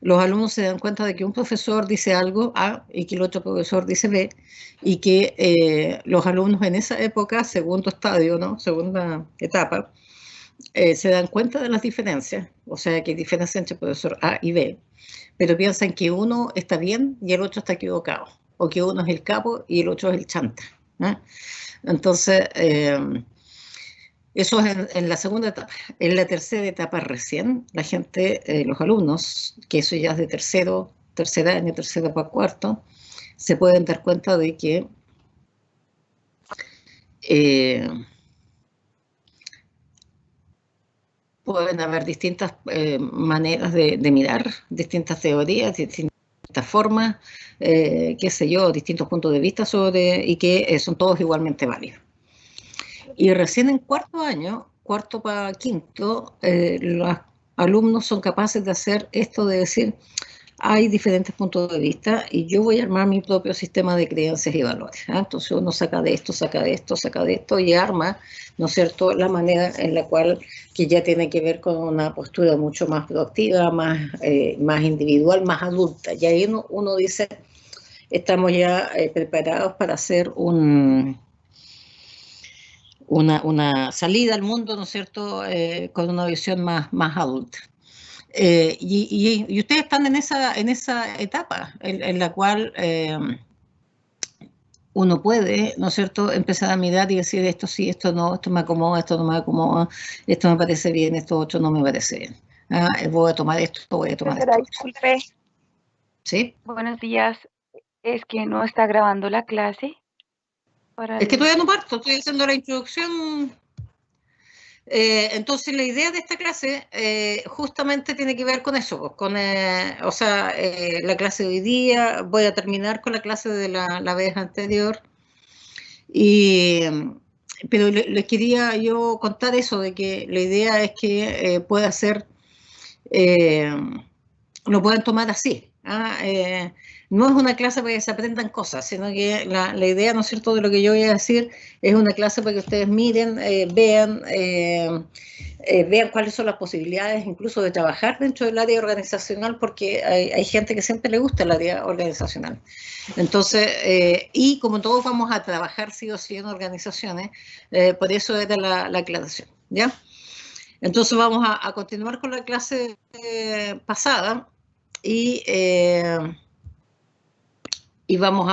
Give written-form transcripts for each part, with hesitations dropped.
los alumnos se dan cuenta de que un profesor dice algo A y que el otro profesor dice B, y que los alumnos en esa época, segundo estadio, ¿no? Segunda etapa, se dan cuenta de las diferencias, o sea, que hay diferencia entre profesor A y B, pero piensan que uno está bien y el otro está equivocado, o que uno es el capo y el otro es el chanta, ¿eh? Entonces, eso es en la segunda etapa. En la tercera etapa recién, la gente, los alumnos, que eso ya es de tercero, tercer año, tercero para cuarto, se pueden dar cuenta de que eh, pueden haber distintas maneras de mirar, distintas teorías, distintas formas, qué sé yo, distintos puntos de vista sobre, y que son todos igualmente válidos. Y recién en cuarto año, cuarto para quinto, los alumnos son capaces de hacer esto de decir, hay diferentes puntos de vista y yo voy a armar mi propio sistema de creencias y valores, ¿eh? Entonces uno saca de esto, saca de esto, saca de esto y arma, ¿no es cierto?, la manera en la cual, que ya tiene que ver con una postura mucho más proactiva, más individual, más adulta. Y ahí uno dice, estamos ya preparados para hacer una salida al mundo, ¿no es cierto?, con una visión más adulta. Y ustedes están en esa etapa en la cual uno puede, ¿no es cierto?, empezar a mirar y decir esto sí, esto no, esto me acomoda, esto no me acomoda, esto me parece bien, esto otro no me parece bien. Voy a tomar esto, voy a tomar Profesora, esto otro. disculpe, ¿Sí? buenos días. Es que no está grabando la clase para Es que los... todavía no parto, estoy haciendo la introducción. Entonces la idea de esta clase justamente tiene que ver con eso, pues, o sea, la clase de hoy día, voy a terminar con la clase de la vez anterior, y, pero les quería yo contar eso, de que la idea es que pueda ser eh, lo puedan tomar así. No es una clase para que se aprendan cosas, sino que la idea, ¿no es cierto?, de lo que yo voy a decir es una clase para que ustedes miren, vean cuáles son las posibilidades incluso de trabajar dentro del área organizacional, porque hay gente que siempre le gusta el área organizacional. Entonces, y como todos vamos a trabajar sí o sí en organizaciones, por eso era la aclaración, ¿ya? Entonces vamos a continuar con la clase pasada y, y vamos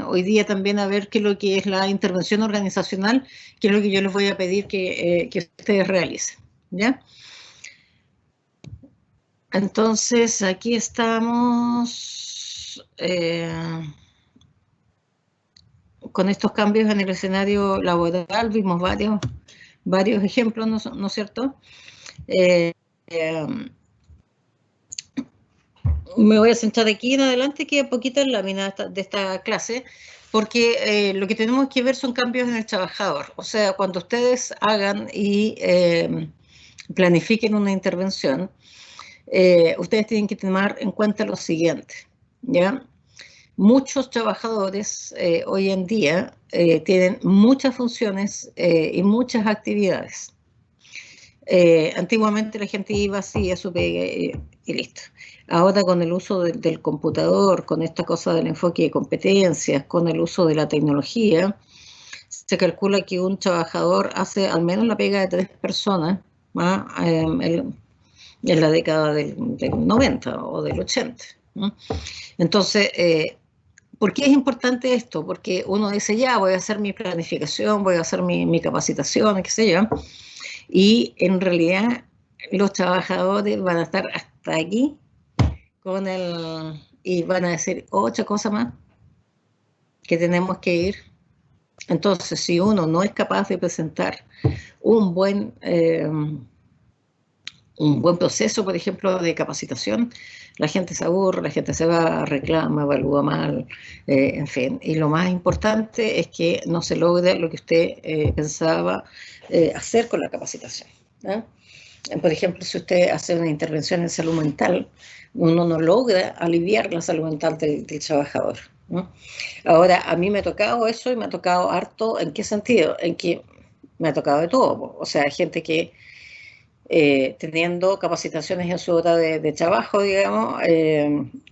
hoy día también a ver qué es lo que es la intervención organizacional, que es lo que yo les voy a pedir que ustedes realicen, ¿ya? Entonces aquí estamos con estos cambios en el escenario laboral, vimos varios ejemplos, ¿no es cierto? Eh, eh, Me voy a centrar aquí en adelante, que poquita en la mina de esta clase, porque lo que tenemos que ver son cambios en el trabajador. O sea, cuando ustedes hagan y planifiquen una intervención, ustedes tienen que tomar en cuenta lo siguiente, ¿ya? Muchos trabajadores hoy en día tienen muchas funciones y muchas actividades. Antiguamente la gente iba así a su pega y listo. Ahora con el uso del computador, con esta cosa del enfoque de competencias, con el uso de la tecnología, se calcula que un trabajador hace al menos la pega de 3 personas, ¿ah? En la década del 90 o del 80. ¿No? Entonces, ¿por qué es importante esto? Porque uno dice, ya, voy a hacer mi planificación, voy a hacer mi capacitación, qué sé yo, y en realidad los trabajadores van a estar hasta aquí y van a decir 8 cosas más que tenemos que ir. Entonces, si uno no es capaz de presentar un buen, eh, un buen proceso, por ejemplo, de capacitación, la gente se aburre, la gente se va, reclama, evalúa mal, en fin. Y lo más importante es que no se logre lo que usted pensaba hacer con la capacitación, ¿no? Por ejemplo, si usted hace una intervención en salud mental, uno no logra aliviar la salud mental del trabajador, ¿no? Ahora, a mí me ha tocado eso y me ha tocado harto. ¿En qué sentido? En que me ha tocado de todo. O sea, gente que teniendo capacitaciones en su hora de trabajo, digamos,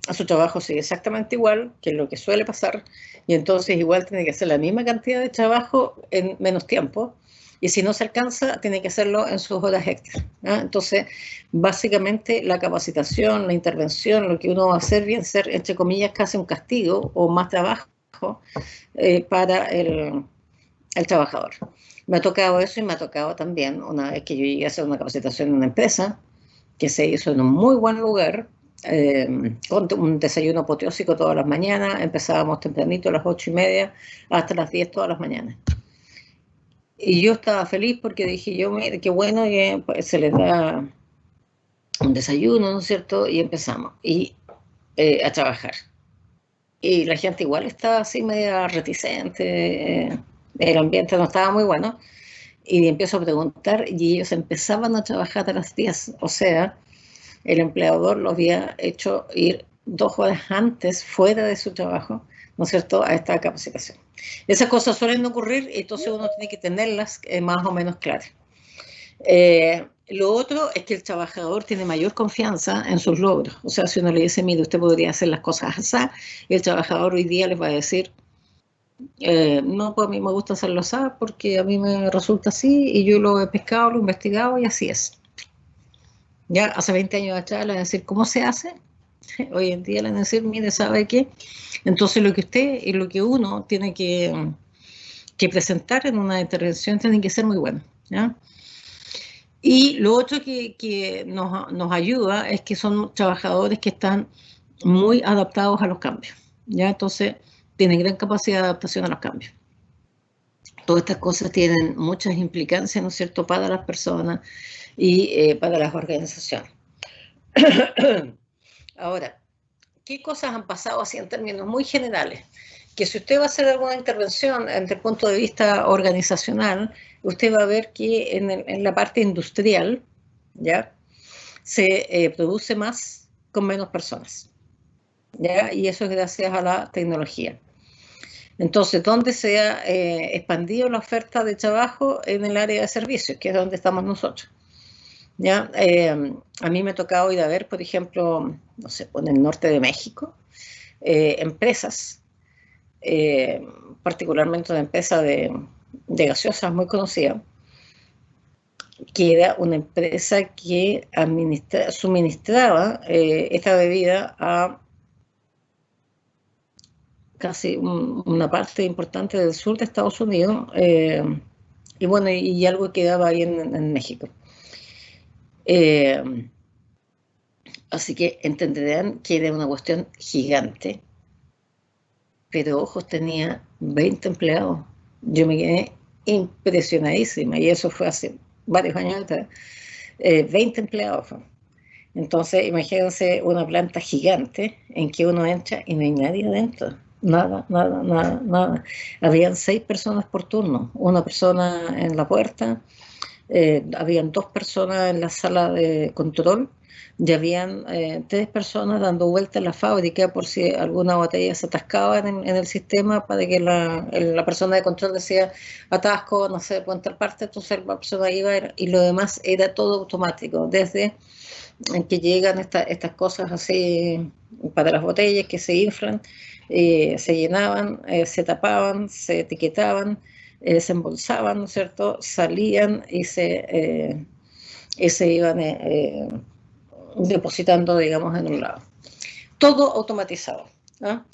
a su trabajo sigue exactamente igual, que es lo que suele pasar, y entonces igual tiene que hacer la misma cantidad de trabajo en menos tiempo, y si no se alcanza, tiene que hacerlo en sus horas extras, ¿no? Entonces, básicamente la capacitación, la intervención, lo que uno va a hacer, bien ser, entre comillas, casi un castigo o más trabajo para el trabajador. Me ha tocado eso y me ha tocado también una vez que yo llegué a hacer una capacitación en una empresa que se hizo en un muy buen lugar, con un desayuno apoteósico todas las mañanas. Empezábamos tempranito a las 8:30 hasta las 10 todas las mañanas. Y yo estaba feliz porque dije yo, mire, qué bueno que pues, se les da un desayuno, ¿no es cierto? Y empezamos a trabajar. Y la gente igual estaba así media reticente, el ambiente no estaba muy bueno. Y empiezo a preguntar y ellos empezaban a trabajar a las 10. O sea, el empleador los había hecho ir 2 horas antes fuera de su trabajo, ¿no es cierto?, a esta capacitación. Esas cosas suelen ocurrir y entonces uno tiene que tenerlas más o menos claras. Lo otro es que el trabajador tiene mayor confianza en sus logros. O sea, si uno le dice, mire, usted podría hacer las cosas así, el trabajador hoy día les va a decir, no, pues a mí me gusta hacerlo así porque a mí me resulta así y yo lo he pescado, lo he investigado y así es. Ya hace 20 años atrás le van a decir, ¿cómo se hace? Hoy en día le van a decir, mire, ¿sabe qué? Entonces lo que usted y lo que uno tiene que presentar en una intervención tiene que ser muy bueno, ¿ya? Y lo otro que nos ayuda es que son trabajadores que están muy adaptados a los cambios, ¿ya? Entonces tienen gran capacidad de adaptación a los cambios. Todas estas cosas tienen muchas implicancias, ¿no es cierto?, para las personas y para las organizaciones. Ahora, ¿qué cosas han pasado así en términos muy generales? Que si usted va a hacer alguna intervención desde el punto de vista organizacional, usted va a ver que en la parte industrial, ¿ya?, se produce más con menos personas, ¿ya? Y eso es gracias a la tecnología. Entonces, ¿dónde se ha expandido la oferta de trabajo? En el área de servicios, que es donde estamos nosotros, ¿ya? A mí me ha tocado ir a ver, por ejemplo, no sé, en el norte de México, empresas, particularmente una empresa de gaseosas muy conocida, que era una empresa que suministraba esta bebida a casi una parte importante del sur de Estados Unidos, y bueno, y algo quedaba ahí en México. Así que entenderán que era una cuestión gigante, pero ojos, tenía 20 empleados. Yo me quedé impresionadísima y eso fue hace varios años atrás. 20 empleados. Entonces, imagínense una planta gigante en que uno entra y no hay nadie adentro. Nada, nada, nada, nada. Habían 6 personas por turno, una persona en la puerta, habían 2 personas en la sala de control y habían 3 personas dando vuelta en la fábrica por si alguna botella se atascaba en el sistema, para que la persona de control decía atasco, no sé, por tal parte, entonces la persona iba y lo demás era todo automático, desde en que llegan estas cosas así para las botellas que se inflan, se llenaban, se tapaban, se etiquetaban, se embolsaban, ¿no es cierto?, salían y se iban depositando, digamos, en un lado. Todo automatizado, ¿no?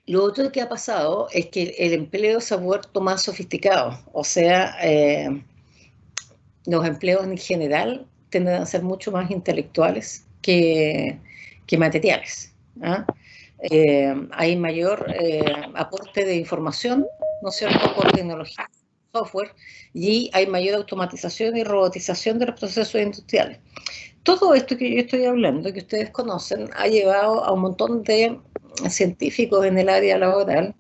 Lo otro que ha pasado es que el empleo se ha vuelto más sofisticado, o sea, los empleos en general tienden a ser mucho más intelectuales que materiales, ¿ah? Hay mayor aporte de información, ¿no es cierto?, por tecnología, software, y hay mayor automatización y robotización de los procesos industriales. Todo esto que yo estoy hablando, que ustedes conocen, ha llevado a un montón de científicos en el área laboral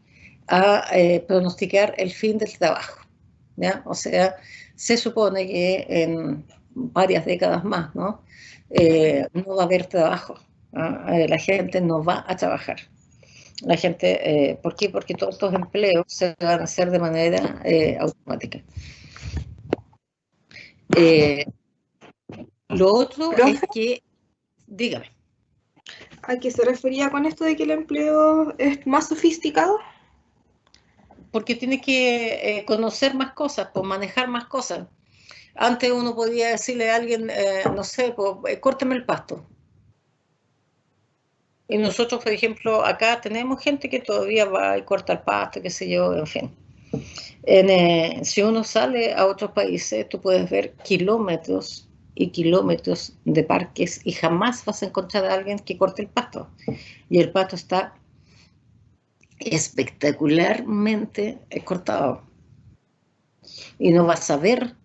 a pronosticar el fin del trabajo, ¿ya? O sea, se supone que en varias décadas más, ¿no? No va a haber trabajo, ¿no? La gente no va a trabajar. La gente, ¿por qué? Porque todos estos empleos se van a hacer de manera automática. Lo otro ¿Profe? es que, dígame. ¿A qué se refería con esto de que el empleo es más sofisticado? Porque tiene que conocer más cosas, pues manejar más cosas. Antes uno podía decirle a alguien, no sé, pues, córtame el pasto. Y nosotros, por ejemplo, acá tenemos gente que todavía va y corta el pasto, qué sé yo, en fin. Si uno sale a otros países, tú puedes ver kilómetros y kilómetros de parques y jamás vas a encontrar a alguien que corte el pasto. Y el pasto está espectacularmente cortado. Y no vas a ver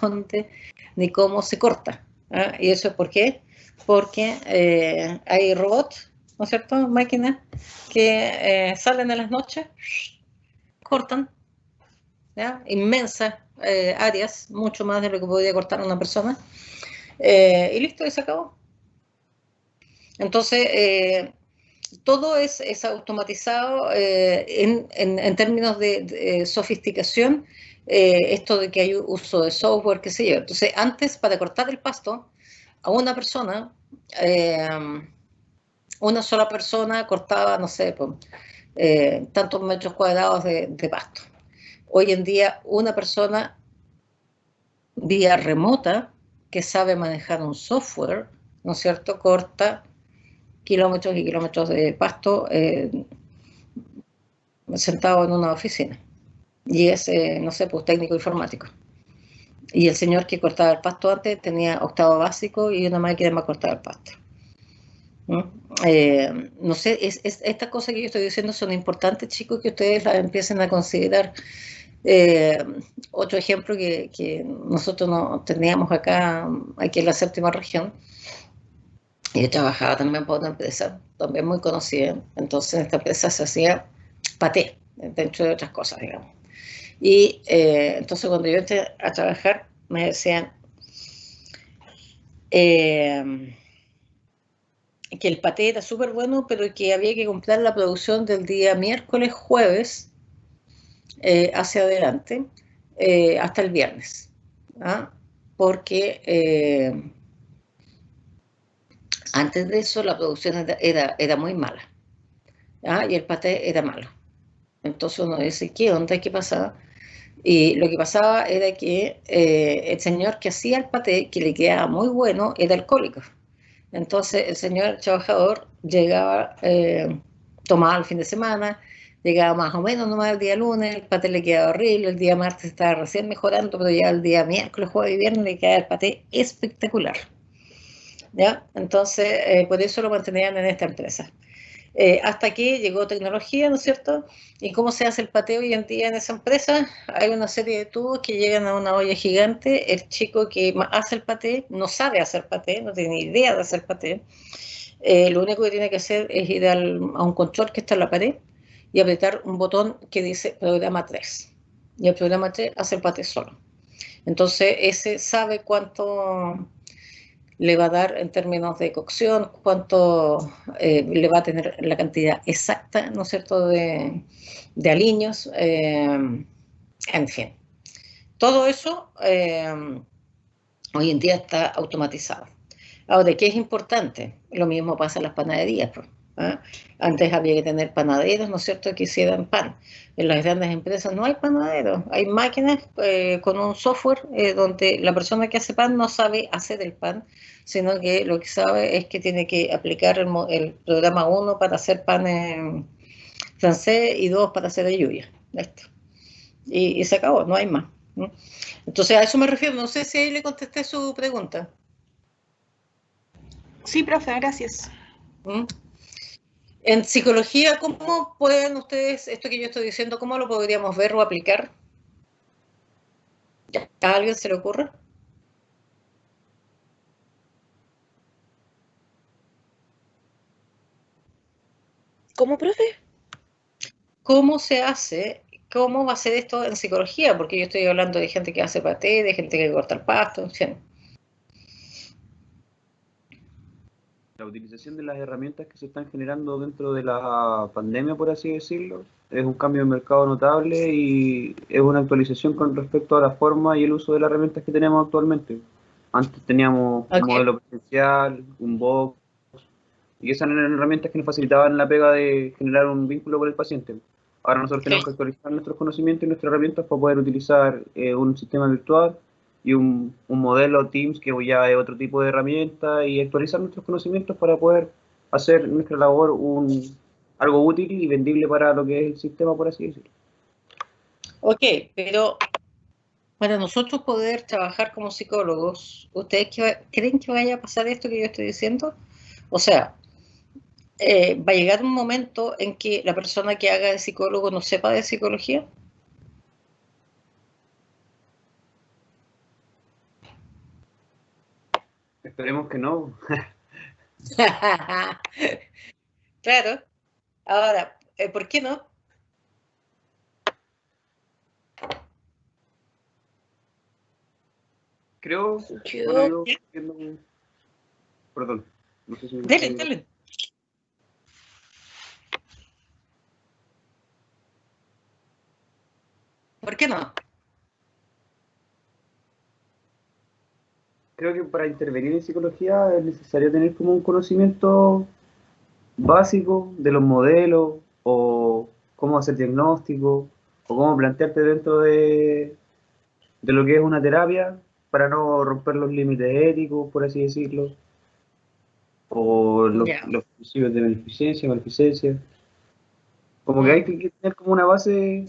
dónde ni cómo se corta. ¿Ah? ¿Y eso es por qué? Porque hay robots, ¿no es cierto? Máquinas que salen en las noches, cortan, ¿ya? Inmensas áreas, mucho más de lo que podría cortar una persona, y listo, y se acabó. Entonces, todo es automatizado en términos de sofisticación, esto de que hay uso de software, qué sé yo. Entonces, antes, para cortar el pasto, a una persona, eh, una sola persona cortaba, no sé, tantos metros cuadrados de pasto. Hoy en día, una persona vía remota que sabe manejar un software, ¿no es cierto?, corta kilómetros y kilómetros de pasto sentado en una oficina. Y es, no sé, pues técnico informático. Y el señor que cortaba el pasto antes tenía octavo básico y una máquina para cortar el pasto. ¿Mm? No sé, estas cosas que yo estoy diciendo son importantes, chicos, que ustedes las empiecen a considerar. Eh, Otro ejemplo que nosotros no teníamos acá, aquí en la séptima región, yo trabajaba también para una empresa, también muy conocida. Entonces, en esta empresa se hacía paté, dentro de otras cosas, digamos. Y entonces, cuando yo entré a trabajar, me decían que el paté era súper bueno, pero que había que comprar la producción del día miércoles, jueves, hacia adelante, hasta el viernes. ¿Ah? Porque antes de eso la producción era muy mala. ¿Ah? Y el paté era malo. Entonces uno dice, ¿qué onda? ¿Qué pasaba? Y lo que pasaba era que el señor que hacía el paté, que le quedaba muy bueno, era alcohólico. Entonces el señor trabajador llegaba, tomaba el fin de semana, llegaba más o menos nomás el día lunes, el paté le quedaba horrible, el día martes estaba recién mejorando, pero ya el día miércoles, jueves y viernes le quedaba el paté espectacular. ¿Ya? Entonces, por eso lo mantenían en esta empresa. Hasta que llegó tecnología, ¿no es cierto? ¿Y cómo se hace el pateo hoy en día en esa empresa? Hay una serie de tubos que llegan a una olla gigante. El chico que hace el paté no sabe hacer paté, no tiene ni idea de hacer paté. Lo único que tiene que hacer es ir a un control que está en la pared y apretar un botón que dice programa 3. Y el programa 3 hace el paté solo. Entonces, ese sabe cuánto le va a dar en términos de cocción, cuánto le va a tener la cantidad exacta, ¿no es cierto?, de aliños, en fin. Todo eso hoy en día está automatizado. Ahora, ¿qué es importante? Lo mismo pasa en las panaderías, pues, ¿ah? Antes había que tener panaderos, ¿no es cierto?, que hicieran pan. En las grandes empresas no hay panaderos, hay máquinas con un software donde la persona que hace pan no sabe hacer el pan, sino que lo que sabe es que tiene que aplicar el programa 1 para hacer pan en francés y 2 para hacer de lluvia. Esto. Y se acabó, no hay más. ¿No? Entonces a eso me refiero, no sé si ahí le contesté su pregunta. Sí, profe, gracias. ¿Mm? En psicología, ¿cómo pueden ustedes, esto que yo estoy diciendo, cómo lo podríamos ver o aplicar? ¿A alguien se le ocurre? ¿Cómo, profe? ¿Cómo se hace? ¿Cómo va a ser esto en psicología? Porque yo estoy hablando de gente que hace paté, de gente que corta el pasto, en fin. La utilización de las herramientas que se están generando dentro de la pandemia, por así decirlo, es un cambio de mercado notable y es una actualización con respecto a la forma y el uso de las herramientas que tenemos actualmente. Antes teníamos un Ok, modelo presencial, un box, y esas eran herramientas que nos facilitaban la pega de generar un vínculo con el paciente. Ahora nosotros tenemos que sí. actualizar nuestros conocimientos y nuestras herramientas para poder utilizar un sistema virtual y un modelo Teams que ya es otro tipo de herramienta y actualizar nuestros conocimientos para poder hacer nuestra labor algo útil y vendible para lo que es el sistema, por así decirlo. Ok, pero para nosotros poder trabajar como psicólogos, ¿ustedes creen que vaya a pasar esto que yo estoy diciendo? O sea, ¿va a llegar un momento en que la persona que haga de psicólogo no sepa de psicología? Esperemos que no. Claro. Ahora, ¿por qué no? Creo, bueno, Yo, yo entiendo, perdón, no sé si me Dele, estoy... dele. ¿Por qué no? Creo que para intervenir en psicología es necesario tener como un conocimiento básico de los modelos o cómo hacer diagnóstico o cómo plantearte dentro de lo que es una terapia para no romper los límites éticos, por así decirlo, o Ya, los principios de beneficencia, maleficencia. Como que hay mm, que tener como una base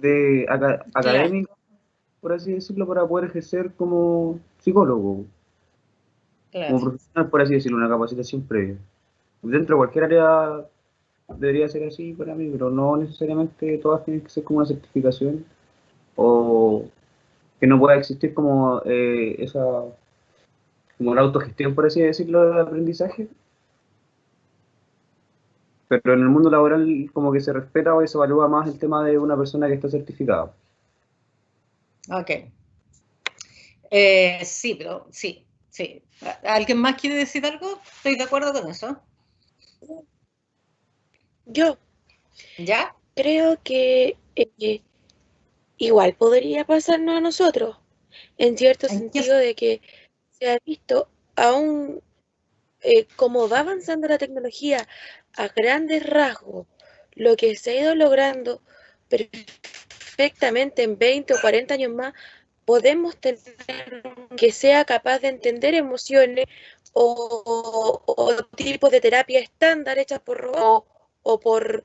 claro, académica, por así decirlo, para poder ejercer como psicólogo, como claro. profesional, por así decirlo, una capacitación previa. Dentro de cualquier área debería ser así para mí, pero no necesariamente todas tienen que ser como una certificación o que no pueda existir como como la autogestión, por así decirlo, del aprendizaje, pero en el mundo laboral como que se respeta o se evalúa más el tema de una persona que está certificada. Ok. Sí, pero sí, sí. ¿Alguien más quiere decir algo? Estoy de acuerdo con eso. yo ¿Ya? creo que igual podría pasarnos a nosotros, en cierto ¿En qué? sentido de que se ha visto aún cómo va avanzando la tecnología a grandes rasgos, lo que se ha ido logrando perfectamente en 20 o 40 años más, podemos tener que sea capaz de entender emociones o tipos de terapia estándar hechas por robots o por,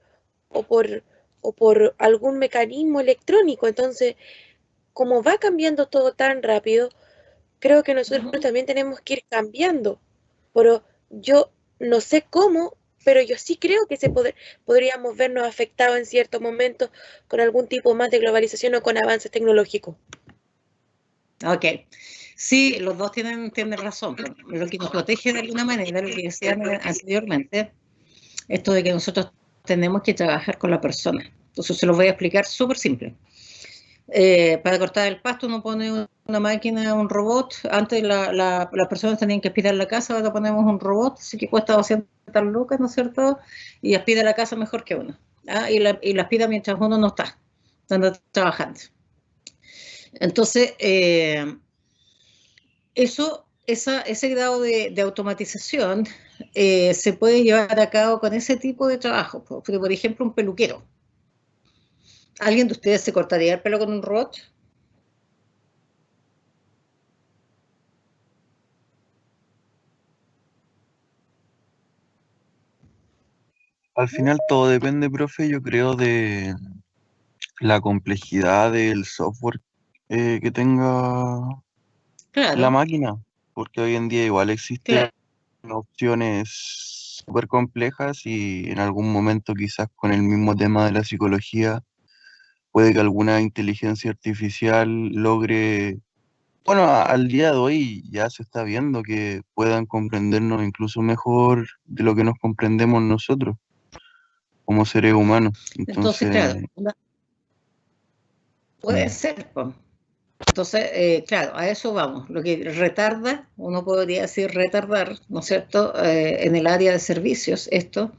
o por, o por algún mecanismo electrónico. Entonces, como va cambiando todo tan rápido, creo que nosotros Ujú. también tenemos que ir cambiando. Pero yo no sé cómo, pero yo sí creo que podríamos vernos afectados en ciertos momentos con algún tipo más de globalización o con avances tecnológicos. Ok. Sí, los dos tienen razón. Lo que nos protege de alguna manera, lo que decían anteriormente, esto de que nosotros tenemos que trabajar con la persona. Entonces se los voy a explicar súper simple. Para cortar el pasto uno pone una máquina, un robot. Antes las personas tenían que aspirar la casa, ahora ponemos un robot, así que cuesta 200 lucas, ¿no es cierto? Y aspira la casa mejor que uno. ¿Ah? Y la aspira mientras uno no está trabajando. Entonces, ese grado de automatización se puede llevar a cabo con ese tipo de trabajo. Por ejemplo, un peluquero. ¿Alguien de ustedes se cortaría el pelo con un robot? Al final todo depende, profe, yo creo, de la complejidad del software que tenga la Claro, máquina, porque hoy en día igual existen claro. opciones súper complejas y en algún momento quizás con el mismo tema de la psicología puede que alguna inteligencia artificial logre, bueno, al día de hoy ya se está viendo que puedan comprendernos incluso mejor de lo que nos comprendemos nosotros como seres humanos. Entonces, Entonces, claro, puede mm, ser, po. Entonces, claro, a eso vamos. Lo que retarda, uno podría decir retardar, ¿no es cierto?, en el área de servicios, esto,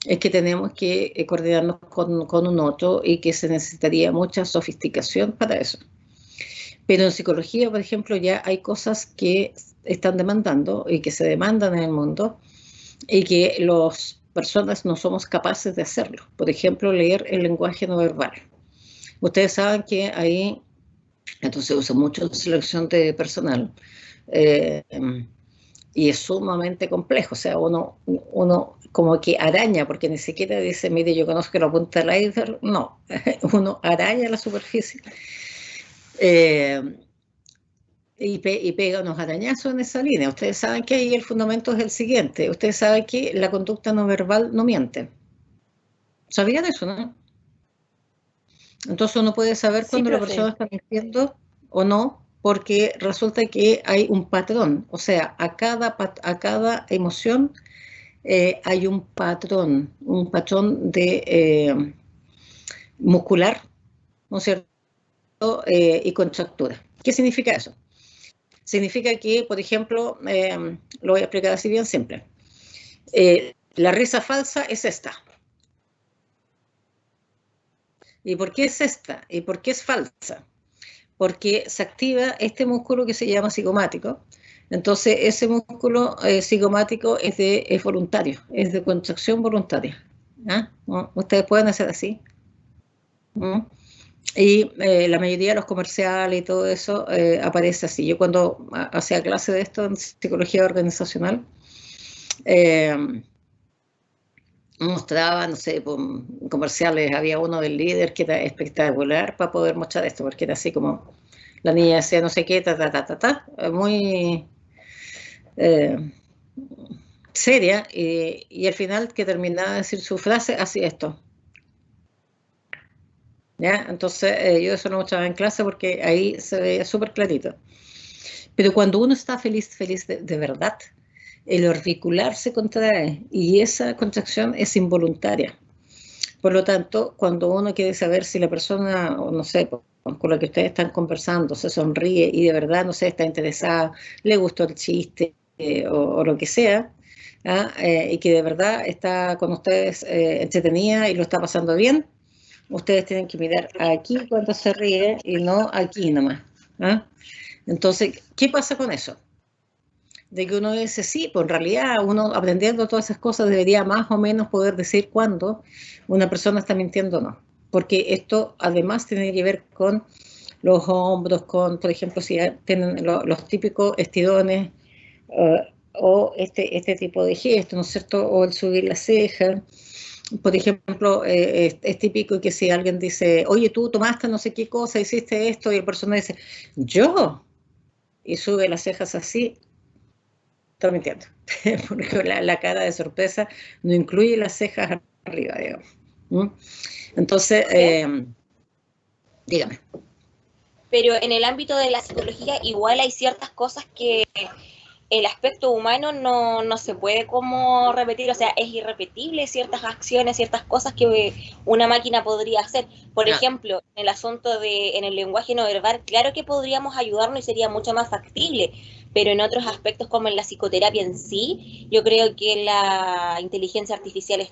es que tenemos que coordinarnos con un otro y que se necesitaría mucha sofisticación para eso. Pero en psicología, por ejemplo, ya hay cosas que están demandando y que se demandan en el mundo y que las personas no somos capaces de hacerlo. Por ejemplo, leer el lenguaje no verbal. Ustedes saben que ahí, entonces se usa mucho en selección de personal, eh, y es sumamente complejo. O sea, uno como que araña, porque ni siquiera dice, mire, yo conozco la punta del iceberg. No, uno araña la superficie. Y pega unos arañazos en esa línea. Ustedes saben que ahí el fundamento es el siguiente. Ustedes saben que la conducta no verbal no miente. ¿Sabían eso, no? Entonces uno puede saber Sí, cuando la profe. persona está mintiendo o no, porque resulta que hay un patrón. O sea, a cada emoción hay un patrón de muscular, ¿no es cierto? Y contractura. ¿Qué significa eso? Significa que, por ejemplo, lo voy a explicar así bien simple. La risa falsa es esta. ¿Y por qué es esta? ¿Y por qué es falsa? Porque se activa este músculo que se llama cigomático. Entonces, ese músculo cigomático es voluntario, es de contracción voluntaria. ¿Ah? ¿No? Ustedes pueden hacer así. ¿Mm? Y la mayoría de los comerciales y todo eso aparece así. Yo cuando hacía clase de esto en psicología organizacional, eh, mostraba, no sé, comerciales, había uno del líder que era espectacular para poder mostrar esto, porque era así como la niña decía no sé qué, muy eh, seria, y al final que terminaba de decir su frase, hacía esto. ¿Ya? Entonces yo eso lo mostraba en clase porque ahí se veía súper clarito. Pero cuando uno está feliz, feliz de verdad, el auricular se contrae y esa contracción es involuntaria. Por lo tanto, cuando uno quiere saber si la persona, o no sé, con la que ustedes están conversando, se sonríe y de verdad, no sé, está interesada, le gustó el chiste o lo que sea, ¿ah? Y que de verdad está con ustedes entretenida y lo está pasando bien, ustedes tienen que mirar aquí cuando se ríe y no aquí nomás. ¿Ah? Entonces, ¿qué pasa con eso? De que uno dice, sí, pues en realidad uno aprendiendo todas esas cosas debería más o menos poder decir cuándo una persona está mintiendo o no. Porque esto además tiene que ver con los hombros, con, por ejemplo, si tienen los típicos estirones o este tipo de gestos, ¿no es cierto? O el subir la ceja. Por ejemplo, es típico que si alguien dice, oye, tú tomaste no sé qué cosa, hiciste esto, y el persona dice, ¿yo? Y sube las cejas así, está mintiendo. Porque la cara de sorpresa no incluye las cejas arriba, digamos. ¿Mm? Entonces, dígame. Pero en el ámbito de la psicología igual hay ciertas cosas que el aspecto humano no se puede como repetir, o sea, es irrepetible ciertas acciones, ciertas cosas que una máquina podría hacer. Por ejemplo, en el asunto en el lenguaje no verbal, claro que podríamos ayudarnos y sería mucho más factible, pero en otros aspectos como en la psicoterapia en sí, yo creo que la inteligencia artificial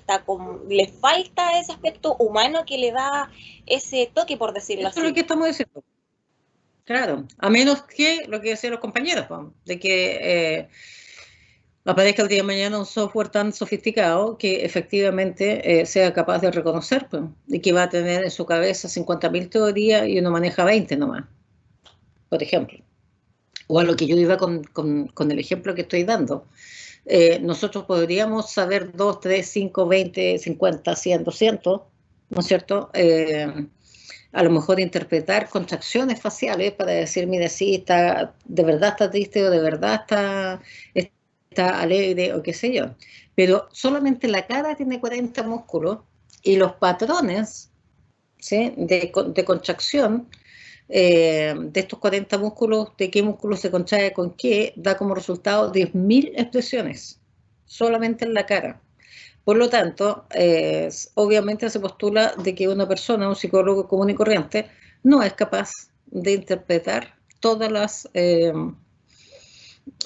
le falta ese aspecto humano que le da ese toque, por decirlo Eso así. es lo que estamos diciendo. Claro, a menos que lo que decían los compañeros, de que aparezca el día de mañana un software tan sofisticado que efectivamente sea capaz de reconocer, y que va a tener en su cabeza 50.000 teorías y uno maneja 20 nomás, por ejemplo. O a lo que yo iba con el ejemplo que estoy dando. Nosotros podríamos saber 2, 3, 5, 20, 50, 100, 200, ¿no es cierto? A lo mejor interpretar contracciones faciales para decir, mira, sí, de verdad está triste o de verdad está alegre o qué sé yo. Pero solamente la cara tiene 40 músculos y los patrones, ¿sí?, de contracción de estos 40 músculos, de qué músculo se contrae con qué, da como resultado 10.000 expresiones, solamente en la cara. Por lo tanto, obviamente se postula de que una persona, un psicólogo común y corriente, no es capaz de interpretar todas las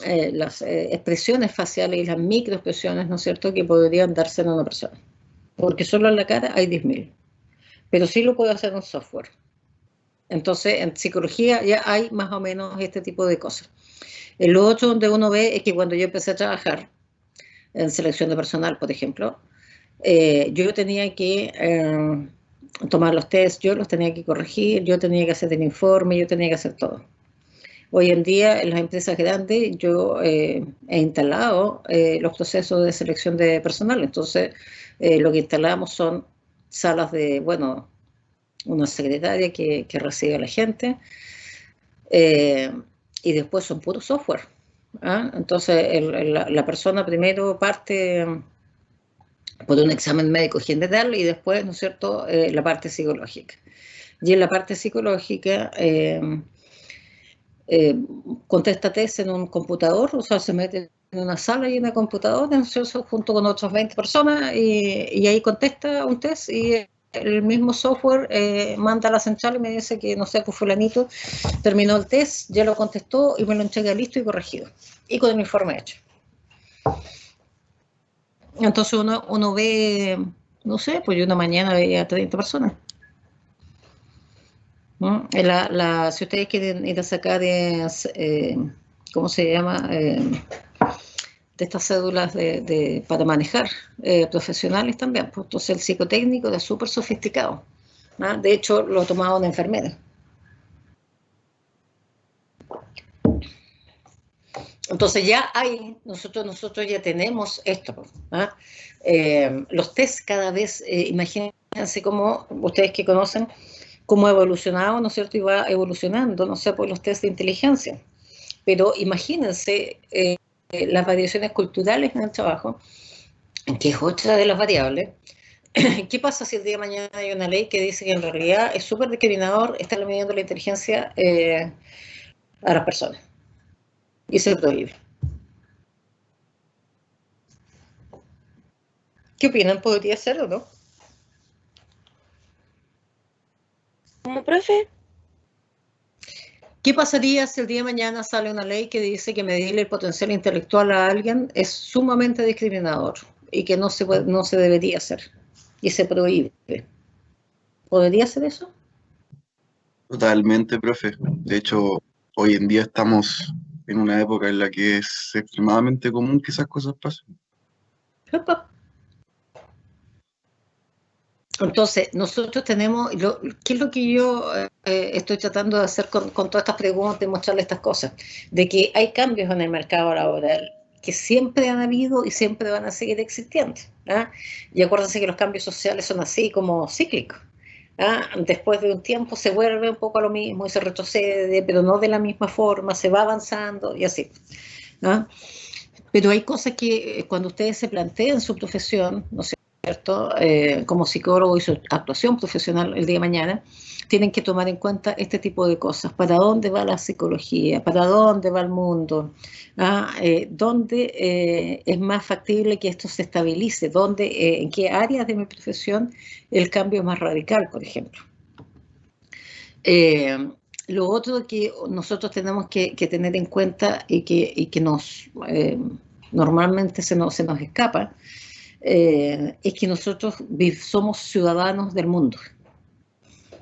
expresiones faciales y las microexpresiones, ¿no es cierto?, que podrían darse en una persona. porque solo en la cara hay 10.000, pero sí lo puedo hacer en software. Entonces, en psicología ya hay más o menos este tipo de cosas. Lo otro donde uno ve es que cuando yo empecé a trabajar en selección de personal, por ejemplo, yo tenía que tomar los test, yo los tenía que corregir, yo tenía que hacer el informe, yo tenía que hacer todo. Hoy en día en las empresas grandes yo he instalado los procesos de selección de personal, entonces lo que instalamos son salas de, bueno, una secretaria que recibe a la gente, eh, y después son puro software. ¿Ah? Entonces la persona primero parte por un examen médico general y después, ¿no es cierto?, la parte psicológica. Y en la parte psicológica contesta test en un computador, o sea, se mete en una sala llena de computadores, junto con otras 20 personas, y ahí contesta un test y el mismo software manda a la central y me dice que, no sé, pues fulanito terminó el test, ya lo contestó y me lo entrega listo y corregido, y con el informe hecho. Entonces uno ve, no sé, pues yo una mañana veía 30 personas. ¿No? Si ustedes quieren ir a sacar, ¿cómo se llama? De estas cédulas para manejar profesionales también. Pues, entonces el psicotécnico es súper sofisticado. ¿No? De hecho, lo ha tomado una enfermera. Entonces ya hay, nosotros ya tenemos esto. ¿No? Los test cada vez, imagínense cómo, ustedes que conocen, cómo ha evolucionado, ¿no es cierto? Y va evolucionando, no sé, por los test de inteligencia. Pero imagínense las variaciones culturales en el trabajo, que es otra de las variables. ¿Qué pasa si el día de mañana hay una ley que dice que en realidad es súper discriminador estar midiendo la inteligencia a las personas? Y se prohíbe. ¿Qué opinan? ¿Podría ser o no? ¿Cómo, profe? ¿Qué pasaría si el día de mañana sale una ley que dice que medirle el potencial intelectual a alguien es sumamente discriminador y que no se debería hacer y se prohíbe? ¿Podría ser eso? Totalmente, profe. De hecho, hoy en día estamos en una época en la que es extremadamente común que esas cosas pasen. Entonces, nosotros tenemos, ¿qué es lo que yo estoy tratando de hacer con todas estas preguntas y mostrarle estas cosas? De que hay cambios en el mercado laboral que siempre han habido y siempre van a seguir existiendo. ¿Ah? Y acuérdense que los cambios sociales son así como cíclicos. ¿Ah? Después de un tiempo se vuelve un poco a lo mismo y se retrocede, pero no de la misma forma, se va avanzando y así. ¿Ah? Pero hay cosas que cuando ustedes se plantean su profesión, ¿no es cierto? Como psicólogo y su actuación profesional el día de mañana, tienen que tomar en cuenta este tipo de cosas. ¿Para dónde va la psicología? ¿Para dónde va el mundo? ¿Ah? ¿Dónde es más factible que esto se estabilice? ¿En qué áreas de mi profesión el cambio es más radical, por ejemplo? Lo otro que nosotros tenemos que tener en cuenta y que normalmente se nos escapa, es que nosotros somos ciudadanos del mundo.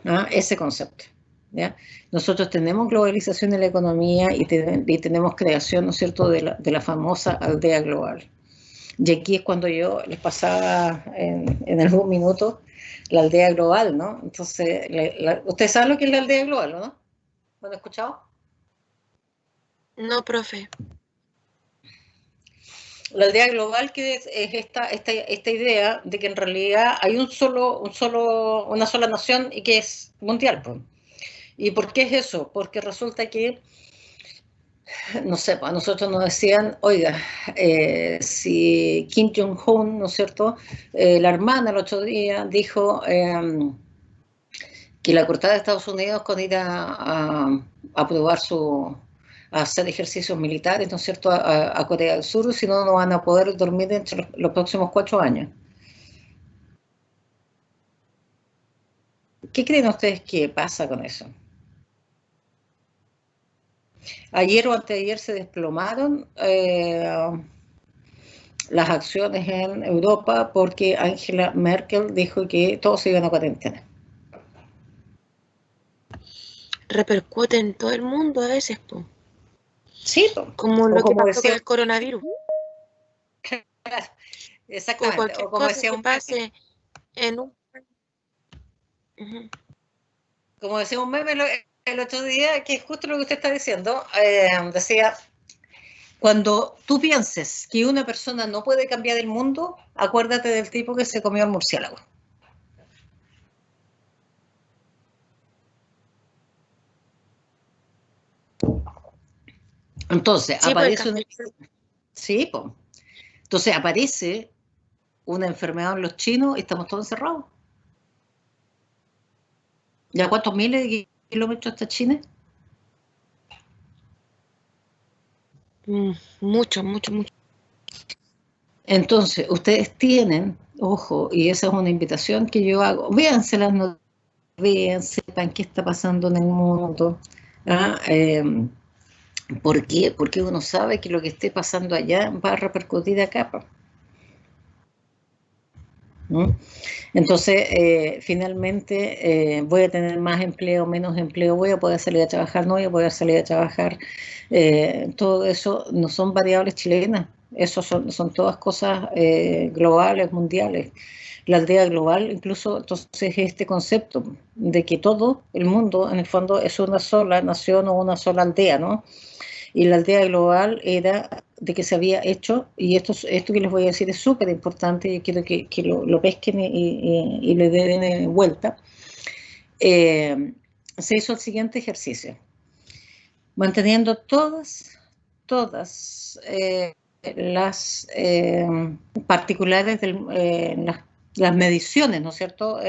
¿Ah? Ese concepto. ¿Ya? Nosotros tenemos globalización en la economía y tenemos creación, ¿no es cierto?, de la famosa aldea global. Y aquí es cuando yo les pasaba en algún minuto la aldea global, ¿no? Entonces, ¿ustedes saben lo que es la aldea global, no? ¿Lo han escuchado? No, profe. La aldea global que es esta idea de que en realidad hay una sola nación y que es mundial. Pues. ¿Y por qué es eso? Porque resulta que, no sé, a nosotros nos decían, oiga, si Kim Jong-un, ¿no es cierto?, la hermana el otro día dijo que la cortada de Estados Unidos con ir a probar a hacer ejercicios militares, ¿no es cierto?, a Corea del Sur, si no, no van a poder dormir entre los próximos 4 años. ¿Qué creen ustedes que pasa con eso? Ayer o anteayer se desplomaron las acciones en Europa porque Angela Merkel dijo que todos se iban a cuarentena. Repercute en todo el mundo a veces, po. Sí, po. Como O lo que como pasó con decía, el coronavirus. O exactamente, cualquier o como cosa decía que un meme, pase en un... Ujú. como decía un meme el otro día, que es justo lo que usted está diciendo, decía, cuando tú pienses que una persona no puede cambiar el mundo, acuérdate del tipo que se comió el murciélago. Entonces, Sí, pues el aparece cambio. sí, po. Entonces aparece una enfermedad en los chinos y estamos todos encerrados. ¿Ya cuántos miles de kilómetros hasta China? Mucho, mucho, mucho. Entonces, ustedes tienen, ojo, y esa es una invitación que yo hago, véanse las noticias, vean, sepan qué está pasando en el mundo. ¿Ah? ¿Por qué? Porque uno sabe que lo que esté pasando allá va a repercutir acá. ¿No? Entonces, finalmente, voy a tener más empleo, menos empleo, voy a poder salir a trabajar, no voy a poder salir a trabajar. Todo eso no son variables chilenas, eso son todas cosas globales, mundiales. La aldea global, incluso, entonces, este concepto de que todo el mundo, en el fondo, es una sola nación o una sola aldea, ¿no? Y la aldea global era de que se había hecho, y esto que les voy a decir es súper importante, y quiero que lo pesquen y le den vuelta. Se hizo el siguiente ejercicio, manteniendo todas las particulares, las mediciones, ¿no es cierto?,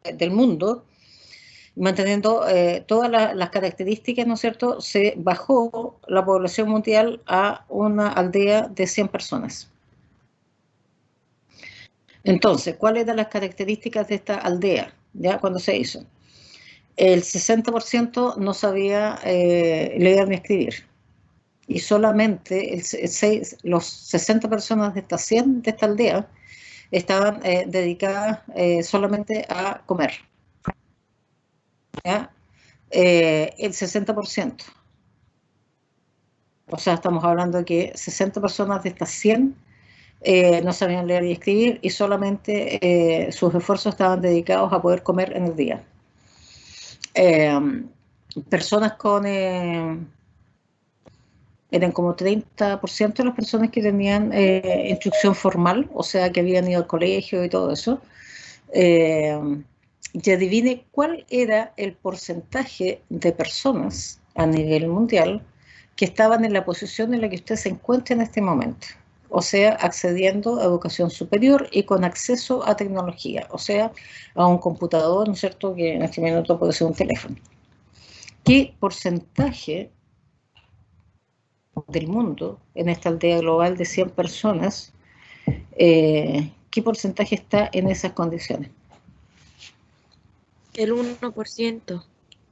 del mundo, manteniendo todas las características, ¿no es cierto?, se bajó la población mundial a una aldea de 100 personas. Entonces, ¿cuáles eran las características de esta aldea? ¿Ya? Cuando se hizo. El 60% no sabía leer ni escribir. Y solamente los 60 personas de estas 100 de esta aldea estaban dedicadas solamente a comer. ¿Ya? El 60%. O sea, estamos hablando de que 60 personas de estas 100 no sabían leer y escribir y solamente sus esfuerzos estaban dedicados a poder comer en el día. Personas con... eran como 30% de las personas que tenían instrucción formal, o sea, que habían ido al colegio y todo eso. Y adivine cuál era el porcentaje de personas a nivel mundial que estaban en la posición en la que usted se encuentra en este momento, o sea, accediendo a educación superior y con acceso a tecnología, o sea, a un computador, ¿no es cierto?, que en este minuto puede ser un teléfono. ¿Qué porcentaje del mundo, en esta aldea global de 100 personas, qué porcentaje está en esas condiciones? El 1%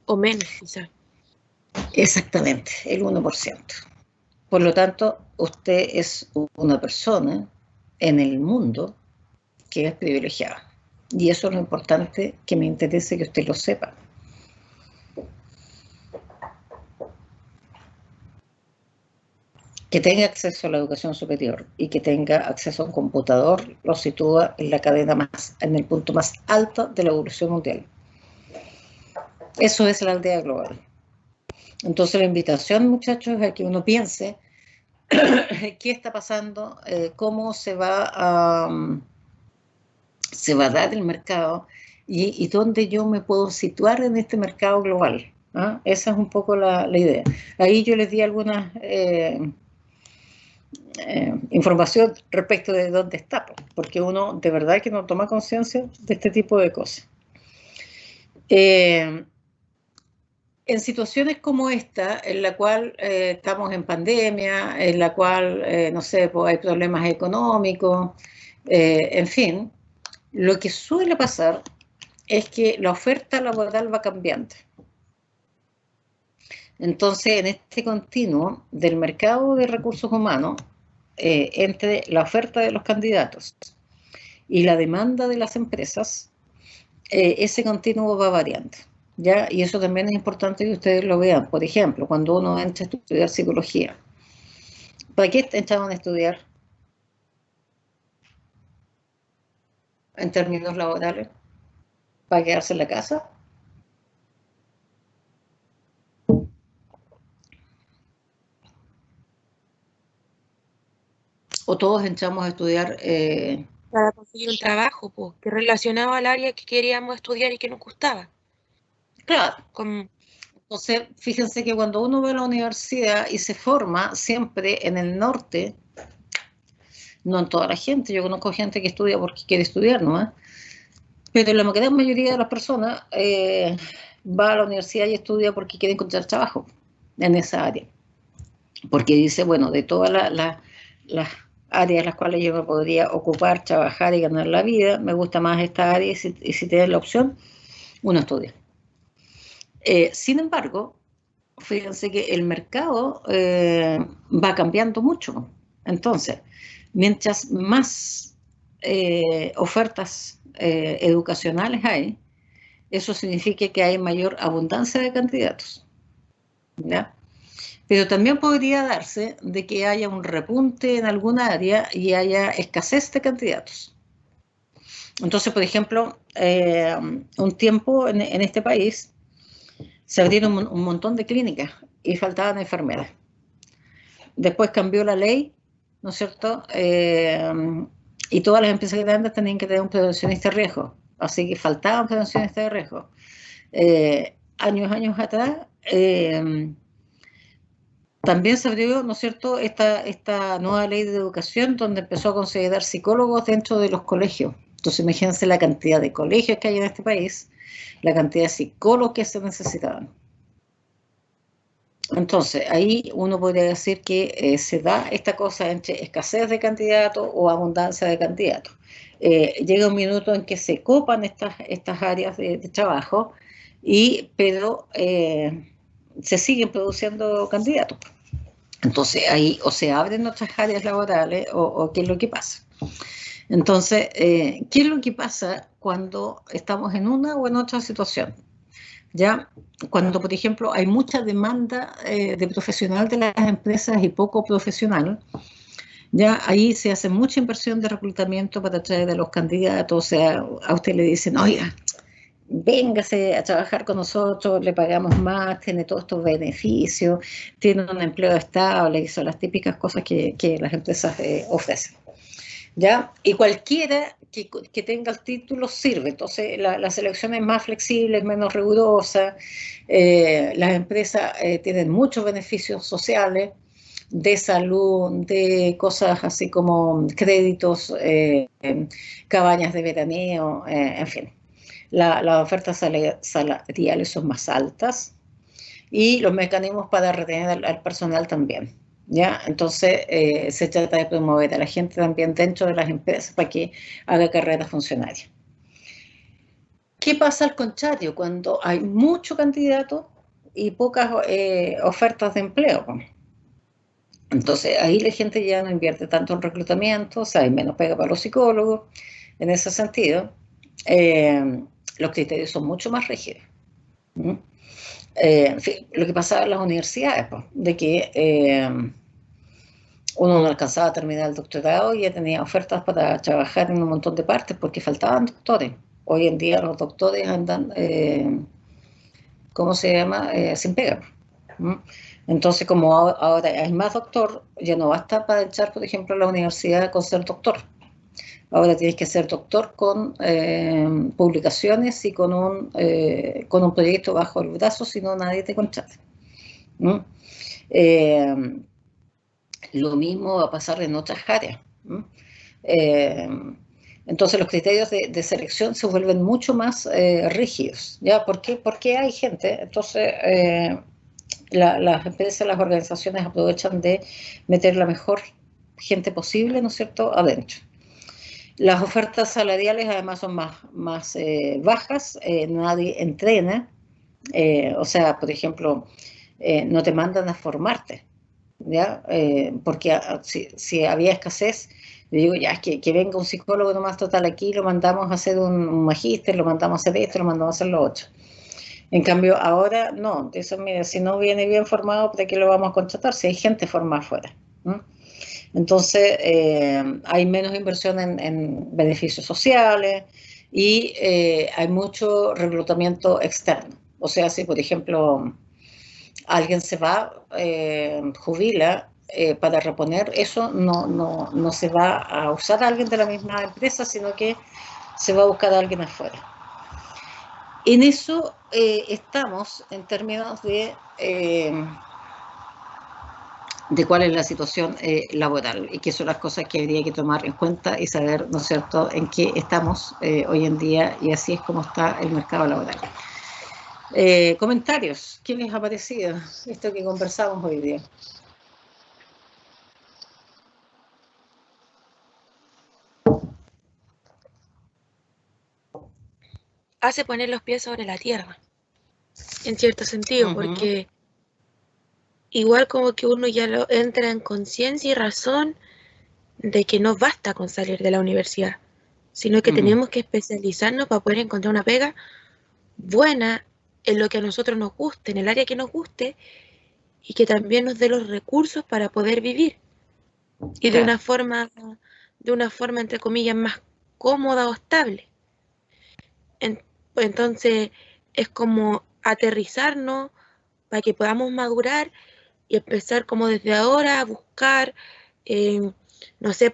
o menos, quizás. Exactamente, el 1%. Por lo tanto, usted es una persona en el mundo que es privilegiada. Y eso es lo importante, que me interese que usted lo sepa. Que tenga acceso a la educación superior y que tenga acceso a un computador lo sitúa en la cadena en el punto más alto de la evolución mundial. Eso es la aldea global. Entonces la invitación, muchachos, es a que uno piense qué está pasando, cómo se va a dar el mercado y dónde yo me puedo situar en este mercado global. ¿Ah? Esa es un poco la idea. Ahí yo les di algunas información respecto de dónde está, porque uno de verdad que no toma conciencia de este tipo de cosas. En situaciones como esta, en la cual estamos en pandemia, en la cual, no sé, pues hay problemas económicos, en fin, lo que suele pasar es que la oferta laboral va cambiando. Entonces, en este continuo del mercado de recursos humanos, entre la oferta de los candidatos y la demanda de las empresas, ese continuo va variando, ¿ya? Y eso también es importante que ustedes lo vean. Por ejemplo, cuando uno entra a estudiar psicología, ¿para qué entraban a estudiar en términos laborales? ¿Para quedarse en la casa? ¿O todos entramos a estudiar? Para conseguir un trabajo, pues, que relacionado al área que queríamos estudiar y que nos gustaba. Claro. Con... Entonces, fíjense que cuando uno va a la universidad y se forma siempre en el norte, no en toda la gente, yo conozco gente que estudia porque quiere estudiar nomás, pero la gran mayoría de las personas va a la universidad y estudia porque quiere encontrar trabajo en esa área. Porque dice, bueno, de todas las áreas en las cuales yo me podría ocupar, trabajar y ganar la vida, me gusta más esta área y si tienes la opción, uno estudia. Sin embargo, fíjense que el mercado va cambiando mucho. Entonces, mientras más ofertas educacionales hay, eso significa que hay mayor abundancia de candidatos, ¿ya? Pero también podría darse de que haya un repunte en alguna área y haya escasez de candidatos. Entonces, por ejemplo, un tiempo en este país se abrieron un montón de clínicas y faltaban enfermeras. Después cambió la ley, ¿no es cierto? Y todas las empresas grandes tenían que tener un prevencionista de riesgo, así que faltaban prevencionistas de riesgo. Años atrás, también se abrió, ¿no es cierto?, esta nueva ley de educación donde empezó a considerar psicólogos dentro de los colegios. Entonces, imagínense la cantidad de colegios que hay en este país, la cantidad de psicólogos que se necesitaban. Entonces, ahí uno podría decir que se da esta cosa entre escasez de candidatos o abundancia de candidatos. Llega un minuto en que se copan estas áreas de trabajo, pero se siguen produciendo candidatos. Entonces, ahí o se abren otras áreas laborales o qué es lo que pasa. Entonces, ¿qué es lo que pasa cuando estamos en una o en otra situación? ¿Ya? Cuando, por ejemplo, hay mucha demanda de profesional de las empresas y poco profesional, ya ahí se hace mucha inversión de reclutamiento para atraer a los candidatos. O sea, a usted le dicen, oiga, véngase a trabajar con nosotros, le pagamos más, tiene todos estos beneficios, tiene un empleo estable, y son las típicas cosas que las empresas ofrecen. ¿Ya? Y cualquiera que tenga el título sirve. Entonces la selección es más flexible, es menos rigurosa, las empresas tienen muchos beneficios sociales, de salud, de cosas así como créditos, cabañas de veraneo, en fin. Las ofertas salariales son más altas y los mecanismos para retener al personal también. ¿Ya? Entonces se trata de promover a la gente también dentro de las empresas para que haga carreras funcionarias. ¿Qué pasa al contrario cuando hay mucho candidato y pocas ofertas de empleo? Entonces ahí la gente ya no invierte tanto en reclutamiento, o sea, hay menos pega para los psicólogos. En ese sentido, los criterios son mucho más rígidos. En fin, lo que pasaba en las universidades, pues, de que uno no alcanzaba a terminar el doctorado y ya tenía ofertas para trabajar en un montón de partes porque faltaban doctores. Hoy en día los doctores andan, ¿cómo se llama? Sin pega. Entonces, como ahora hay más doctor, ya no basta para echar, por ejemplo, a la universidad con ser doctor. Ahora tienes que ser doctor con publicaciones y con un proyecto bajo el brazo, si no nadie te contrata. Lo mismo va a pasar en otras áreas. Entonces los criterios de selección se vuelven mucho más rígidos. ¿Ya? ¿Por qué? Porque hay gente. Entonces las empresas, las organizaciones aprovechan de meter la mejor gente posible, ¿no es cierto?, adentro. Las ofertas salariales además son más bajas, nadie entrena, o sea, por ejemplo, no te mandan a formarte, ¿ya? Porque si había escasez, yo digo, ya, es que venga un psicólogo nomás total aquí, lo mandamos a hacer un magíster, lo mandamos a hacer esto, lo mandamos a hacer lo otro. En cambio, ahora no, eso, mira, si no viene bien formado, ¿para qué lo vamos a contratar? Si hay gente formada afuera. ¿No? Entonces, hay menos inversión en beneficios sociales y hay mucho reclutamiento externo. O sea, si por ejemplo alguien se va, jubila, para reponer eso, no se va a usar a alguien de la misma empresa, sino que se va a buscar a alguien afuera. En eso estamos en términos de cuál es la situación laboral y qué son las cosas que habría que tomar en cuenta y saber, ¿no es cierto?, en qué estamos hoy en día, y así es como está el mercado laboral. Comentarios, ¿qué les ha parecido esto que conversamos hoy día? Hace poner los pies sobre la tierra, en cierto sentido, porque igual como que uno ya lo entra en conciencia y razón de que no basta con salir de la universidad, sino que tenemos que especializarnos para poder encontrar una pega buena en lo que a nosotros nos guste, en el área que nos guste, y que también nos dé los recursos para poder vivir. Y de una forma, entre comillas, más cómoda o estable. Entonces, es como aterrizarnos para que podamos madurar y empezar como desde ahora a buscar, no sé,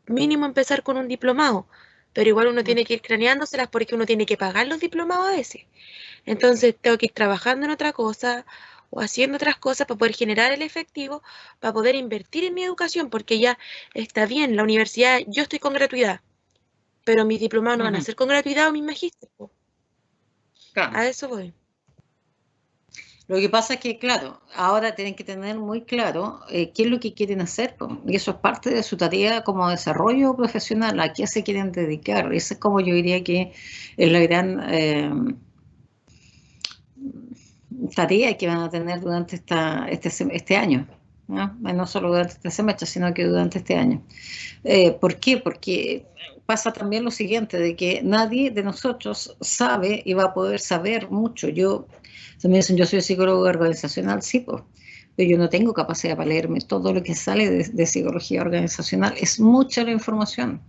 mínimo empezar con un diplomado, pero igual uno tiene que ir craneándoselas porque uno tiene que pagar los diplomados a veces. Entonces tengo que ir trabajando en otra cosa o haciendo otras cosas para poder generar el efectivo, para poder invertir en mi educación, porque ya está bien, la universidad, yo estoy con gratuidad, pero mis diplomados no van a ser con gratuidad o mis magísteres. Claro. A eso voy. Lo que pasa es que, claro, ahora tienen que tener muy claro qué es lo que quieren hacer, y eso es parte de su tarea como desarrollo profesional, a qué se quieren dedicar. Esa es como yo diría que es la gran tarea que van a tener durante este año, ¿no? No solo durante este semestre, sino que durante este año. ¿Por qué? Porque pasa también lo siguiente, de que nadie de nosotros sabe y va a poder saber mucho. Me dicen, yo soy psicólogo organizacional, sí, pues, pero yo no tengo capacidad para leerme todo lo que sale de psicología organizacional. Es mucha la información.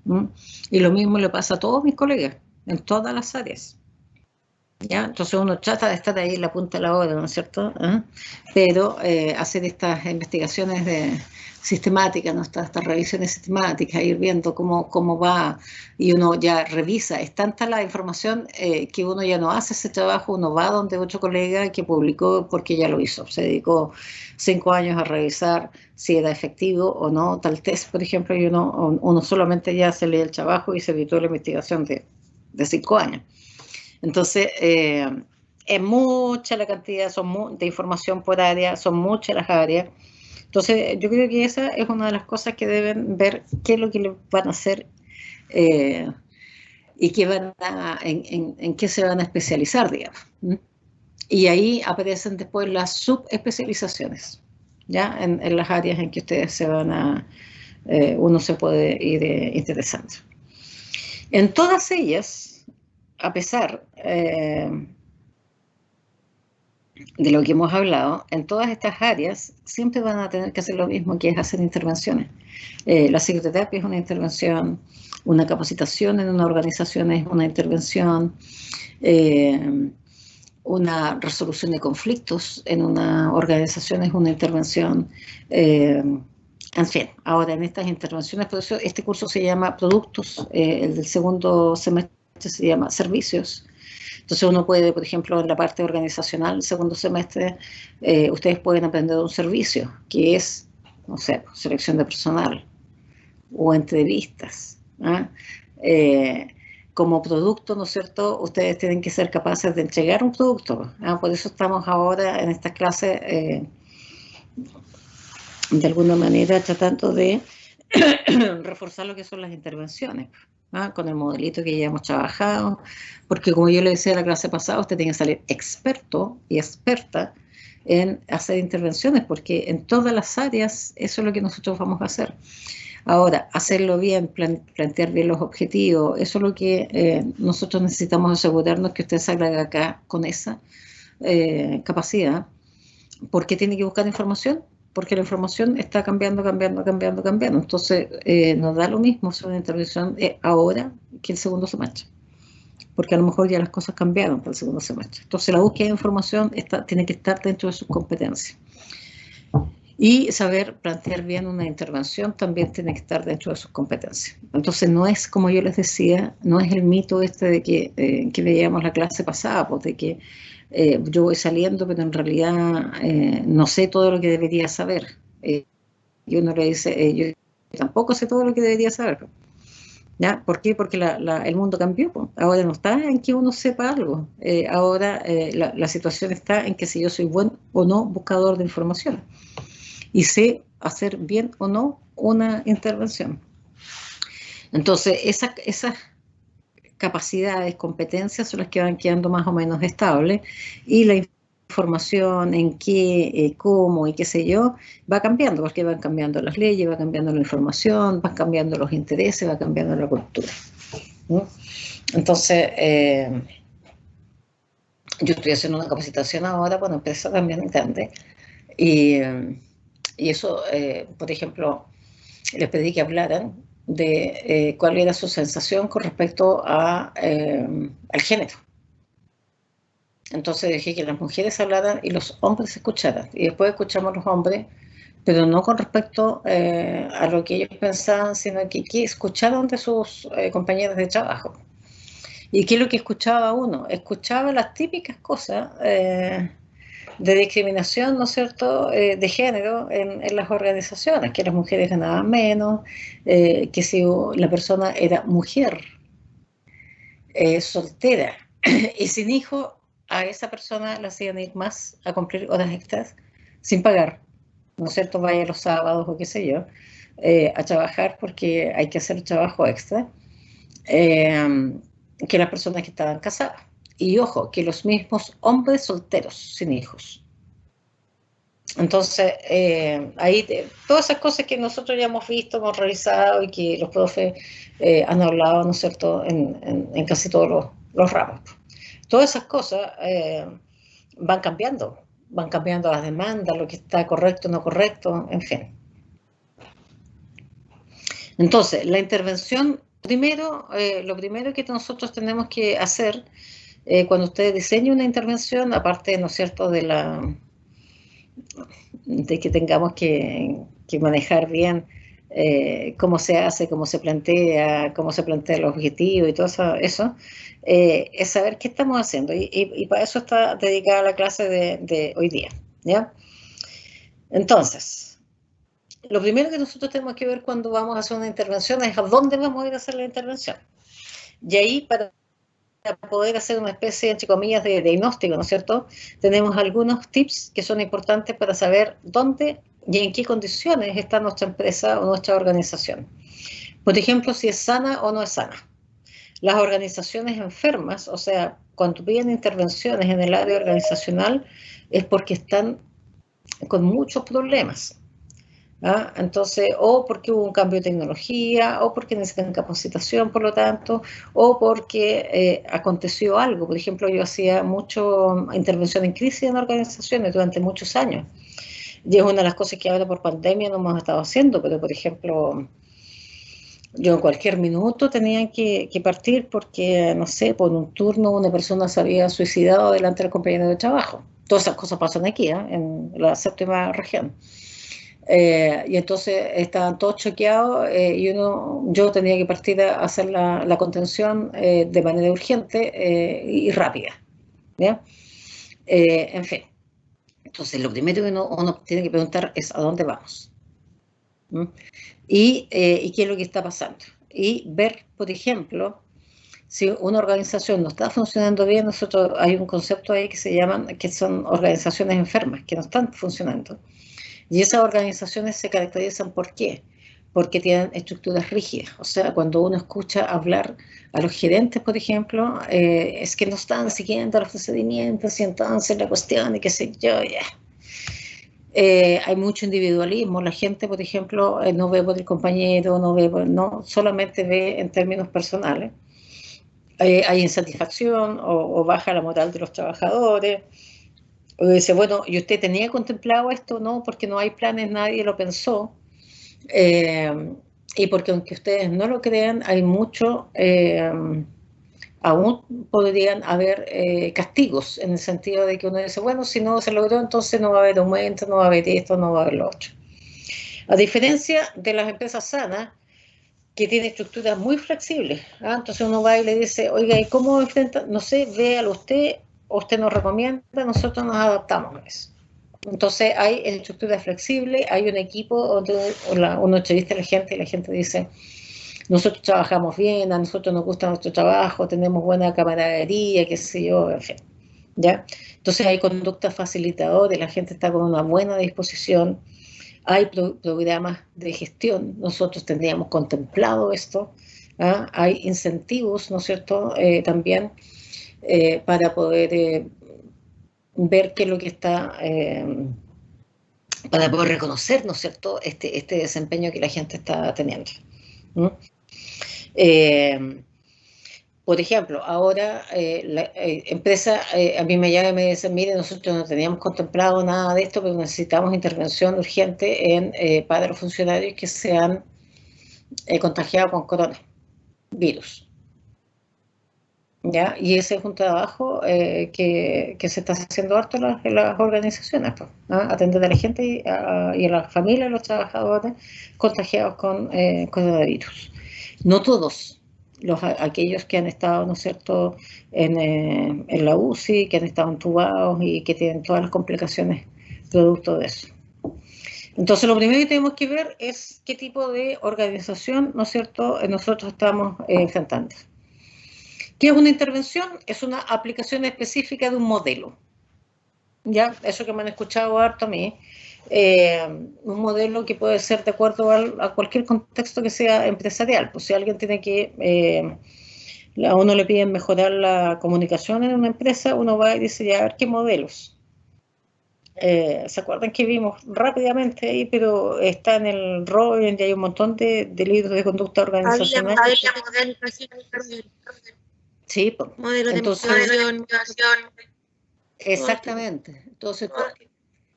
¿Mm? Y lo mismo le pasa a todos mis colegas, en todas las áreas. ¿Ya? Entonces uno trata de estar ahí en la punta de la hora, ¿no es cierto? Pero hacer estas investigaciones sistemáticas, ¿no? Estas revisiones sistemáticas, ir viendo cómo va, y uno ya revisa. Es tanta la información que uno ya no hace ese trabajo, uno va donde otro colega que publicó porque ya lo hizo. Se dedicó 5 años a revisar si era efectivo o no tal test, por ejemplo, y uno solamente ya se lee el trabajo y se evitó la investigación de 5 años. Entonces, es mucha la cantidad de información por área, son muchas las áreas. Entonces, yo creo que esa es una de las cosas que deben ver, qué es lo que le van a hacer y en qué se van a especializar, digamos. Y ahí aparecen después las subespecializaciones, ¿ya? En las áreas en que ustedes uno se puede ir interesando. En todas ellas, a pesar de lo que hemos hablado, en todas estas áreas siempre van a tener que hacer lo mismo, que es hacer intervenciones. La psicoterapia es una intervención, una capacitación en una organización es una intervención, una resolución de conflictos en una organización es una intervención. En fin, ahora en estas intervenciones, por eso este curso se llama Productos, el del segundo semestre se llama Servicios. Entonces uno puede, por ejemplo, en la parte organizacional, el segundo semestre, ustedes pueden aprender un servicio, que es, no sé, selección de personal o entrevistas. Como producto, ¿no es cierto?, ustedes tienen que ser capaces de entregar un producto. Por eso estamos ahora en estas clases, de alguna manera, tratando de reforzar lo que son las intervenciones. Con el modelito que ya hemos trabajado, porque como yo le decía en la clase pasada, usted tiene que salir experto y experta en hacer intervenciones, porque en todas las áreas eso es lo que nosotros vamos a hacer. Ahora, hacerlo bien, plantear bien los objetivos, eso es lo que nosotros necesitamos asegurarnos que usted salga de acá con esa capacidad. ¿Por qué tiene que buscar información? Porque la información está cambiando. Entonces, nos da lo mismo hacer una intervención ahora que el segundo semestre, porque a lo mejor ya las cosas cambiaron para el segundo semestre. Entonces, la búsqueda de información tiene que estar dentro de sus competencias. Y saber plantear bien una intervención también tiene que estar dentro de sus competencias. Entonces, no es, como yo les decía, no es el mito este de que veíamos la clase pasada, pues de que yo voy saliendo, pero en realidad no sé todo lo que debería saber. Y uno le dice, yo tampoco sé todo lo que debería saber. ¿Ya? ¿Por qué? Porque el mundo cambió. Pues. Ahora no está en que uno sepa algo. Ahora la situación está en que si yo soy buen o no buscador de información. Y sé hacer bien o no una intervención. Entonces, esas capacidades, competencias son las que van quedando más o menos estables y la información en qué, cómo y qué sé yo, va cambiando, porque van cambiando las leyes, va cambiando la información, van cambiando los intereses, va cambiando la cultura. ¿No? Entonces, yo estoy haciendo una capacitación ahora para una empresa también grande y eso, por ejemplo, les pedí que hablaran de cuál era su sensación con respecto al género. Entonces dejé que las mujeres hablaran y los hombres escucharan. Y después escuchamos los hombres, pero no con respecto a lo que ellos pensaban, sino que escucharon de sus compañeros de trabajo. ¿Y qué es lo que escuchaba uno? Escuchaba las típicas cosas de discriminación, ¿no es cierto?, de género en las organizaciones, que las mujeres ganaban menos, que si la persona era mujer, soltera y sin hijo, a esa persona la hacían ir más a cumplir horas extras sin pagar, ¿no es cierto?, vaya los sábados o qué sé yo, a trabajar porque hay que hacer trabajo extra, que las personas que estaban casadas. Y ojo, que los mismos hombres solteros sin hijos. Entonces, ahí todas esas cosas que nosotros ya hemos visto, hemos revisado y que los profes han hablado, ¿no es cierto?, en casi todos los ramos. Todas esas cosas van cambiando las demandas, lo que está correcto, no correcto, en fin. Entonces, la intervención, lo primero que nosotros tenemos que hacer cuando usted diseña una intervención, aparte, ¿no es cierto?, de que tengamos que manejar bien cómo se hace, cómo se plantea el objetivo y todo eso, es saber qué estamos haciendo. Y para eso está dedicada la clase de hoy día, ¿ya? Entonces, lo primero que nosotros tenemos que ver cuando vamos a hacer una intervención es a dónde vamos a ir a hacer la intervención. Y ahí, para poder hacer una especie, entre comillas, de diagnóstico, ¿no es cierto?, tenemos algunos tips que son importantes para saber dónde y en qué condiciones está nuestra empresa o nuestra organización. Por ejemplo, si es sana o no es sana. Las organizaciones enfermas, o sea, cuando piden intervenciones en el área organizacional, es porque están con muchos problemas. ¿Ah? Entonces, o porque hubo un cambio de tecnología, o porque necesitan capacitación, por lo tanto, o porque aconteció algo. Por ejemplo, yo hacía mucho intervención en crisis en organizaciones durante muchos años. Y es una de las cosas que ahora por pandemia no hemos estado haciendo, pero por ejemplo, yo en cualquier minuto tenía que partir porque, no sé, por un turno una persona se había suicidado delante del compañero de trabajo. Todas esas cosas pasan aquí, en la séptima región. Y entonces estaban todos choqueados y yo tenía que partir a hacer la contención de manera urgente y rápida, ¿ya? En fin, entonces lo primero que uno tiene que preguntar es a dónde vamos. Y qué es lo que está pasando. Y ver, por ejemplo, si una organización no está funcionando bien, hay un concepto ahí que son organizaciones enfermas, que no están funcionando. Y esas organizaciones se caracterizan ¿por qué? Porque tienen estructuras rígidas. O sea, cuando uno escucha hablar a los gerentes, por ejemplo, es que no están siguiendo los procedimientos y entonces la cuestión y qué sé yo, Hay mucho individualismo. La gente, por ejemplo, no ve por el compañero, no solamente ve en términos personales. Hay insatisfacción o baja la moral de los trabajadores. O dice, bueno, ¿y usted tenía contemplado esto? No, porque no hay planes, nadie lo pensó. Y porque aunque ustedes no lo crean, hay mucho, aún podrían haber castigos, en el sentido de que uno dice, bueno, si no se logró, entonces no va a haber aumento, no va a haber esto, no va a haber lo otro. A diferencia de las empresas sanas, que tienen estructuras muy flexibles. Entonces uno va y le dice, oiga, ¿y cómo enfrenta? No sé, véalo usted nos recomienda, nosotros nos adaptamos a eso. Entonces hay estructuras flexibles, hay un equipo donde uno entrevista a la gente y la gente dice, nosotros trabajamos bien, a nosotros nos gusta nuestro trabajo, tenemos buena camaradería, qué sé yo, en fin. ¿Ya? Entonces hay conductas facilitadoras, la gente está con una buena disposición, hay programas de gestión, nosotros tendríamos contemplado esto, hay incentivos, ¿no es cierto?, también para poder ver qué es lo que está, para poder reconocer, ¿no es cierto?, este desempeño que la gente está teniendo. Por ejemplo, ahora la empresa a mí me llama y me dice, mire, nosotros no teníamos contemplado nada de esto, pero necesitamos intervención urgente para los funcionarios que se han contagiado con coronavirus. ¿Ya? Y ese es un trabajo que se está haciendo harto en las organizaciones, pues, atender a la gente y a la familia de los trabajadores contagiados con coronavirus. No todos. Aquellos que han estado, ¿no es cierto?, en la UCI, que han estado entubados y que tienen todas las complicaciones producto de eso. Entonces, lo primero que tenemos que ver es qué tipo de organización, ¿no es cierto?, nosotros estamos enfrentando. ¿Qué es una intervención? Es una aplicación específica de un modelo. ¿Ya? Eso que me han escuchado harto a mí. Un modelo que puede ser de acuerdo a cualquier contexto que sea empresarial. Pues si alguien tiene que, a uno le piden mejorar la comunicación en una empresa, uno va y dice, ya, a ver qué modelos. ¿Se acuerdan que vimos rápidamente ahí, pero está en el ROI y hay un montón de libros de conducta organizacional? Sí, pues. Modelo de motivación. Exactamente. Entonces,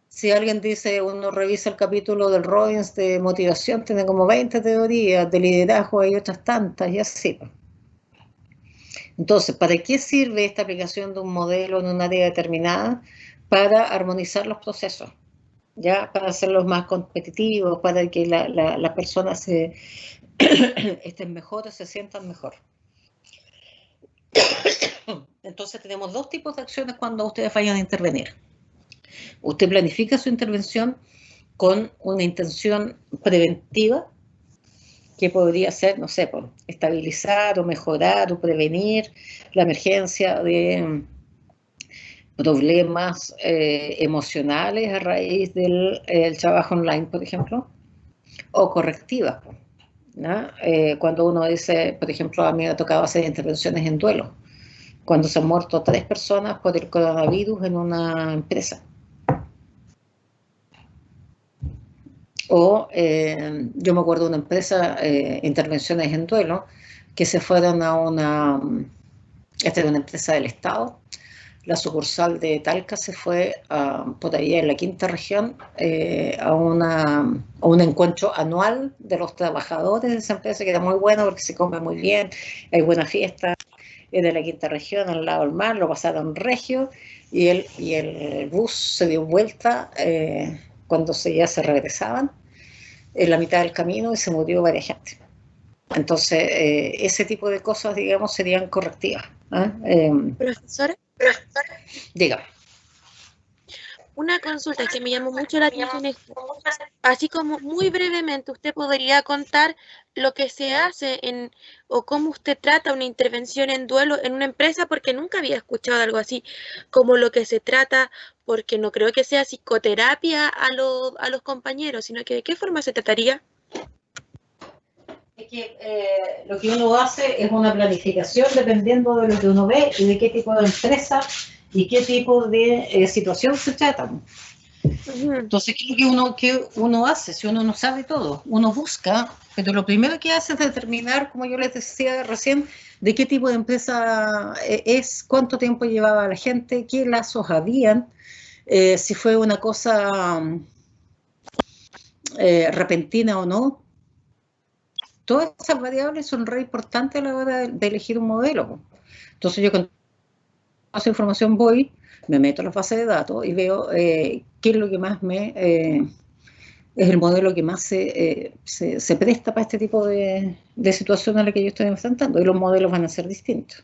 si alguien dice, uno revisa el capítulo del Robbins de motivación, tiene como 20 teorías, de liderazgo hay otras tantas y así. Entonces, ¿para qué sirve esta aplicación de un modelo en un área determinada? Para armonizar los procesos, ¿ya? Para hacerlos más competitivos, para que las personas estén mejor, se sientan mejor. Entonces tenemos dos tipos de acciones cuando ustedes vayan a intervenir. Usted planifica su intervención con una intención preventiva, que podría ser, no sé, por estabilizar o mejorar o prevenir la emergencia de problemas emocionales a raíz del trabajo online, por ejemplo, o correctivas, ¿no? Cuando uno dice, por ejemplo, a mí me ha tocado hacer intervenciones en duelo, cuando se han muerto 3 personas por el coronavirus en una empresa. O yo me acuerdo de una empresa, intervenciones en duelo, que se fueron a esta era una empresa del Estado, la sucursal de Talca se fue por ahí en la quinta región a un encuentro anual de los trabajadores de esa empresa, que era muy bueno porque se come muy bien, hay buena fiesta. Es de la quinta región, al lado del mar, lo pasaron regio y el bus se dio vuelta cuando ya se regresaban en la mitad del camino y se murió varias gente. Entonces, ese tipo de cosas, digamos, serían correctivas. Profesora, dígame. Una consulta que me llamó mucho la atención es, así como muy brevemente, ¿usted podría contar lo que se hace o cómo usted trata una intervención en duelo en una empresa? Porque nunca había escuchado algo así, como lo que se trata, porque no creo que sea psicoterapia a los compañeros, sino que ¿de qué forma se trataría? Es que lo que uno hace es una planificación dependiendo de lo que uno ve y de qué tipo de empresa y qué tipo de situación se trata. Entonces, ¿qué es lo que uno hace si uno no sabe todo? Uno busca, pero lo primero que hace es determinar, como yo les decía recién, de qué tipo de empresa es, cuánto tiempo llevaba la gente, qué lazos habían, si fue una cosa repentina o no. Todas esas variables son re importantes a la hora de elegir un modelo. Entonces yo con toda esa información voy, me meto en la base de datos y veo qué es lo que más es el modelo que más se presta para este tipo de situación a la que yo estoy enfrentando, y los modelos van a ser distintos,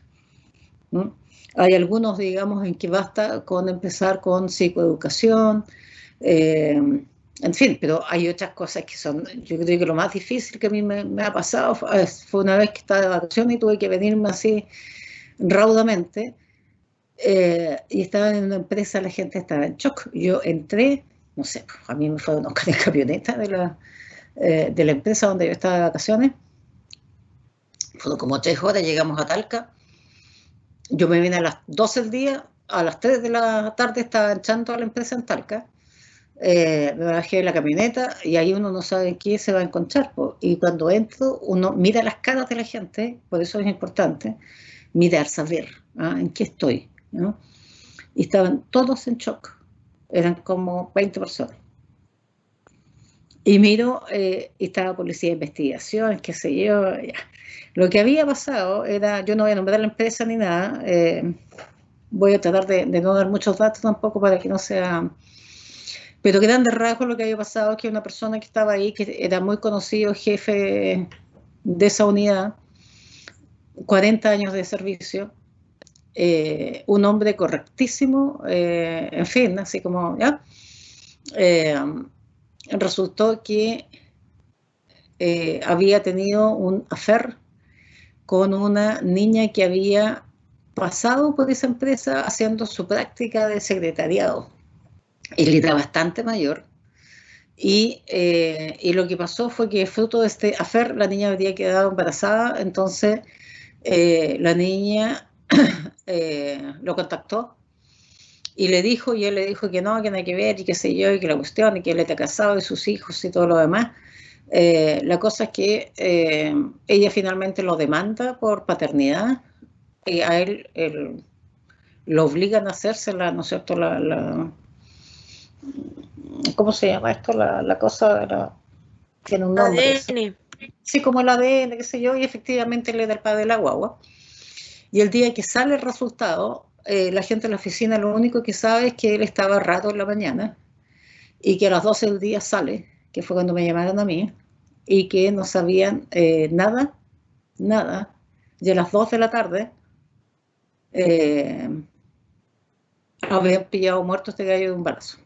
¿no? Hay algunos, digamos, en que basta con empezar con psicoeducación, en fin, pero hay otras cosas que son, yo creo que lo más difícil que a mí me ha pasado fue una vez que estaba de vacaciones y tuve que venirme así raudamente, y estaba en una empresa, la gente estaba en shock. Yo entré, no sé, a mí me fueron a buscar en camioneta de la empresa donde yo estaba de vacaciones, fueron como 3 horas, llegamos a Talca, yo me vine a las 12 del día, a las 3 de la tarde estaba entrando a la empresa en Talca, me bajé de la camioneta y ahí uno no sabe qué se va a encontrar, y cuando entro uno mira las caras de la gente, por eso es importante mirar, saber en qué estoy, ¿no? Y estaban todos en shock, eran como 20 personas. Y miro, y estaba policía de investigación, qué sé yo. Ya. Lo que había pasado era, yo no voy a nombrar la empresa ni nada, voy a tratar de no dar muchos datos tampoco para que no sea... Pero grandes rasgos lo que había pasado es que una persona que estaba ahí, que era muy conocido, jefe de esa unidad, 40 años de servicio, un hombre correctísimo, en fin, así como, ¿ya? Resultó que había tenido un affair con una niña que había pasado por esa empresa haciendo su práctica de secretariado. Él era bastante mayor. Y lo que pasó fue que fruto de este affair la niña había quedado embarazada, entonces la niña lo contactó y le dijo, y él le dijo que no, que nada que ver, y qué sé yo, y que la cuestión, y que él está casado, y sus hijos, y todo lo demás. La cosa es que ella finalmente lo demanda por paternidad, y a él lo obligan a hacérsela, ¿no es cierto?, ¿cómo se llama esto? La cosa tiene un nombre. ADN. Sí, como el ADN, qué sé yo, y efectivamente le da el padre de la guagua. Y el día que sale el resultado, la gente en la oficina lo único que sabe es que él estaba rato en la mañana y que a las 12 del día sale, que fue cuando me llamaron a mí, y que no sabían nada, y a las 2 de la tarde habían pillado muerto este gallo de un balazo.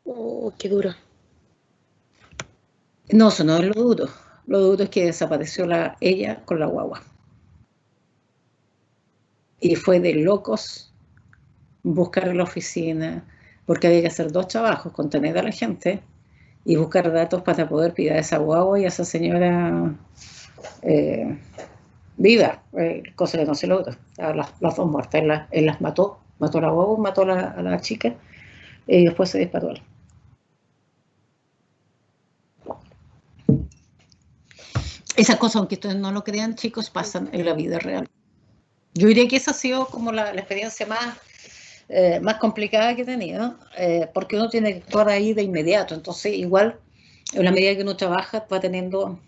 Oh, qué duro. No, eso no es lo duro. Lo duro es que desapareció ella con la guagua. Y fue de locos buscar en la oficina, porque había que hacer 2 trabajos, contener a la gente y buscar datos para poder pillar a esa guagua y a esa señora viva, cosa que no se logró. Las 2 muertas, él las mató a la guagua, mató a la chica y después se disparó. Esas cosas, aunque ustedes no lo crean, chicos, pasan en la vida real. Yo diría que esa ha sido como la experiencia más complicada que he tenido, porque uno tiene que actuar ahí de inmediato. Entonces, igual, en la medida que uno trabaja, va teniendo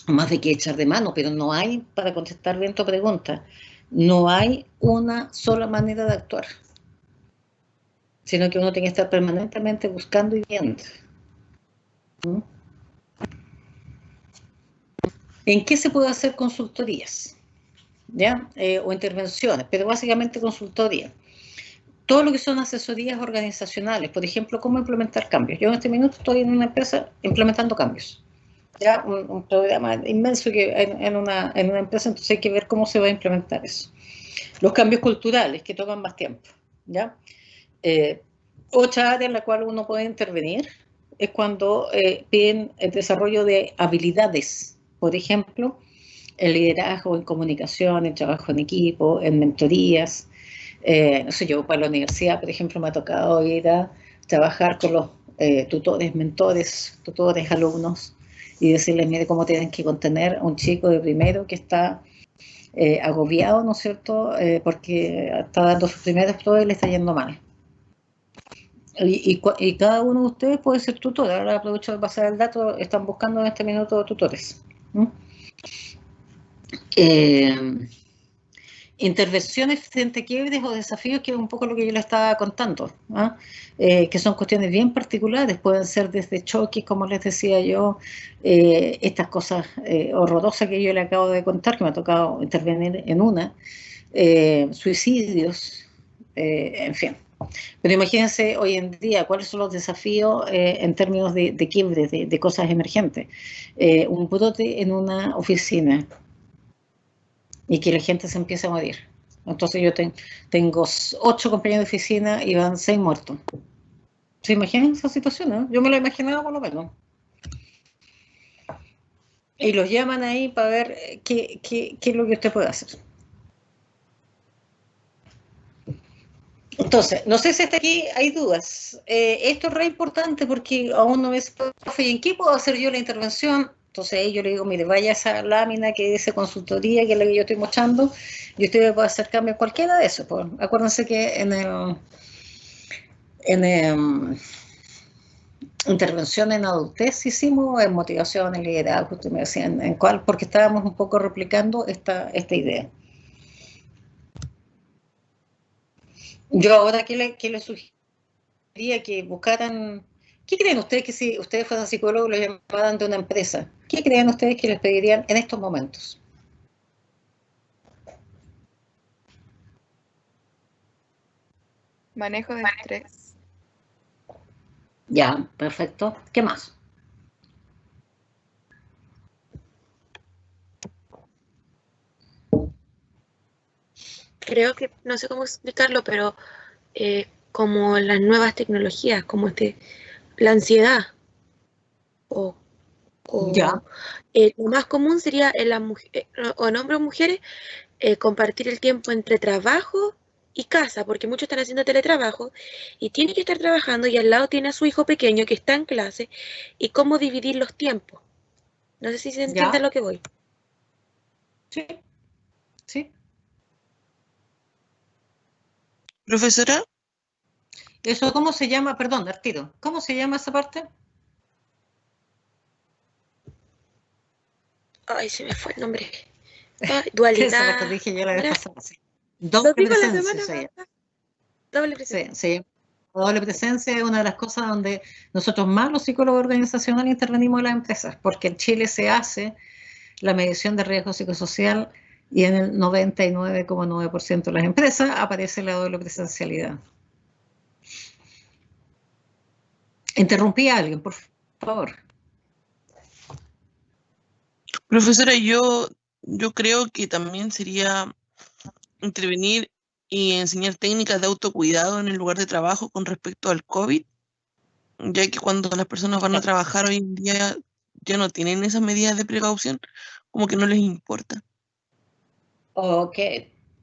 más de qué echar de mano, pero no hay, para contestar bien tu pregunta, no hay una sola manera de actuar, sino que uno tiene que estar permanentemente buscando y viendo. ¿Mm? ¿En qué se puede hacer consultorías? ¿Ya? O intervenciones, pero básicamente consultoría. Todo lo que son asesorías organizacionales, por ejemplo, cómo implementar cambios. Yo en este minuto estoy en una empresa implementando cambios. Ya, un programa inmenso que en una empresa, entonces hay que ver cómo se va a implementar eso. Los cambios culturales, que toman más tiempo. ¿Ya? Otra área en la cual uno puede intervenir es cuando piden el desarrollo de habilidades, por ejemplo, en liderazgo, en comunicación, en trabajo en equipo, en mentorías, No sé, yo para la universidad, por ejemplo, me ha tocado ir a trabajar con los tutores, mentores, tutores, alumnos, y decirles, mire, cómo tienen que contener a un chico de primero que está agobiado, ¿no es cierto?, porque está dando sus primeras pruebas y le está yendo mal. Y cada uno de ustedes puede ser tutor. Ahora aprovecho de pasar el dato, están buscando en este minuto tutores. Intervenciones frente a quiebres o desafíos, que es un poco lo que yo le estaba contando, que son cuestiones bien particulares, pueden ser desde choques, como les decía yo, estas cosas horrorosas que yo le acabo de contar, que me ha tocado intervenir en una, suicidios, en fin. Pero imagínense hoy en día cuáles son los desafíos en términos de quiebres, de cosas emergentes. Un brote en una oficina y que la gente se empiece a morir. Entonces yo tengo 8 compañeros de oficina y van 6 muertos. ¿Se imaginan esa situación? ¿No? Yo me la imaginaba por lo menos. Y los llaman ahí para ver qué es lo que usted puede hacer. Entonces, no sé si hasta aquí hay dudas. Esto es re importante porque aún no me profe, ¿en qué puedo hacer yo la intervención? Entonces ahí yo le digo, mire, vaya a esa lámina que dice consultoría, que es la que yo estoy mostrando, y usted puede hacer cambio en cualquiera de eso. Pues. Acuérdense que en intervención en adultez hicimos, en motivación, en liderazgo, usted me decía, en cuál, porque estábamos un poco replicando esta idea. Yo ahora que le sugeriría que buscaran, ¿qué creen ustedes que si ustedes fueran psicólogos los llamaran de una empresa? ¿Qué creen ustedes que les pedirían en estos momentos? Manejo de estrés. Ya, perfecto. ¿Qué más? Creo que, no sé cómo explicarlo, pero como las nuevas tecnologías, como la ansiedad. Ya. Lo más común sería en o en hombres o mujeres compartir el tiempo entre trabajo y casa, porque muchos están haciendo teletrabajo y tienen que estar trabajando y al lado tiene a su hijo pequeño que está en clase y cómo dividir los tiempos. No sé si se entiende a lo que voy. Sí, sí. Profesora, ¿Eso cómo se llama? Perdón, Arturo. ¿Cómo se llama esa parte? Ay, se me fue el nombre. Ay, Esa dualidad. la que dije yo la vez Mira, pasada. Sí. lo Doble digo la presencia, semana se llama. pasada. Doble presencia. Sí, sí. La doble presencia es una de las cosas donde nosotros más los psicólogos organizacionales intervenimos en las empresas, porque en Chile se hace la medición de riesgo psicosocial y en el 99,9% de las empresas aparece la doble presencialidad. Interrumpí a alguien, por favor. profesora, yo creo que también sería intervenir y enseñar técnicas de autocuidado en el lugar de trabajo con respecto al COVID, ya que cuando las personas van a trabajar hoy en día ya no tienen esas medidas de precaución, como que no les importa. Ok,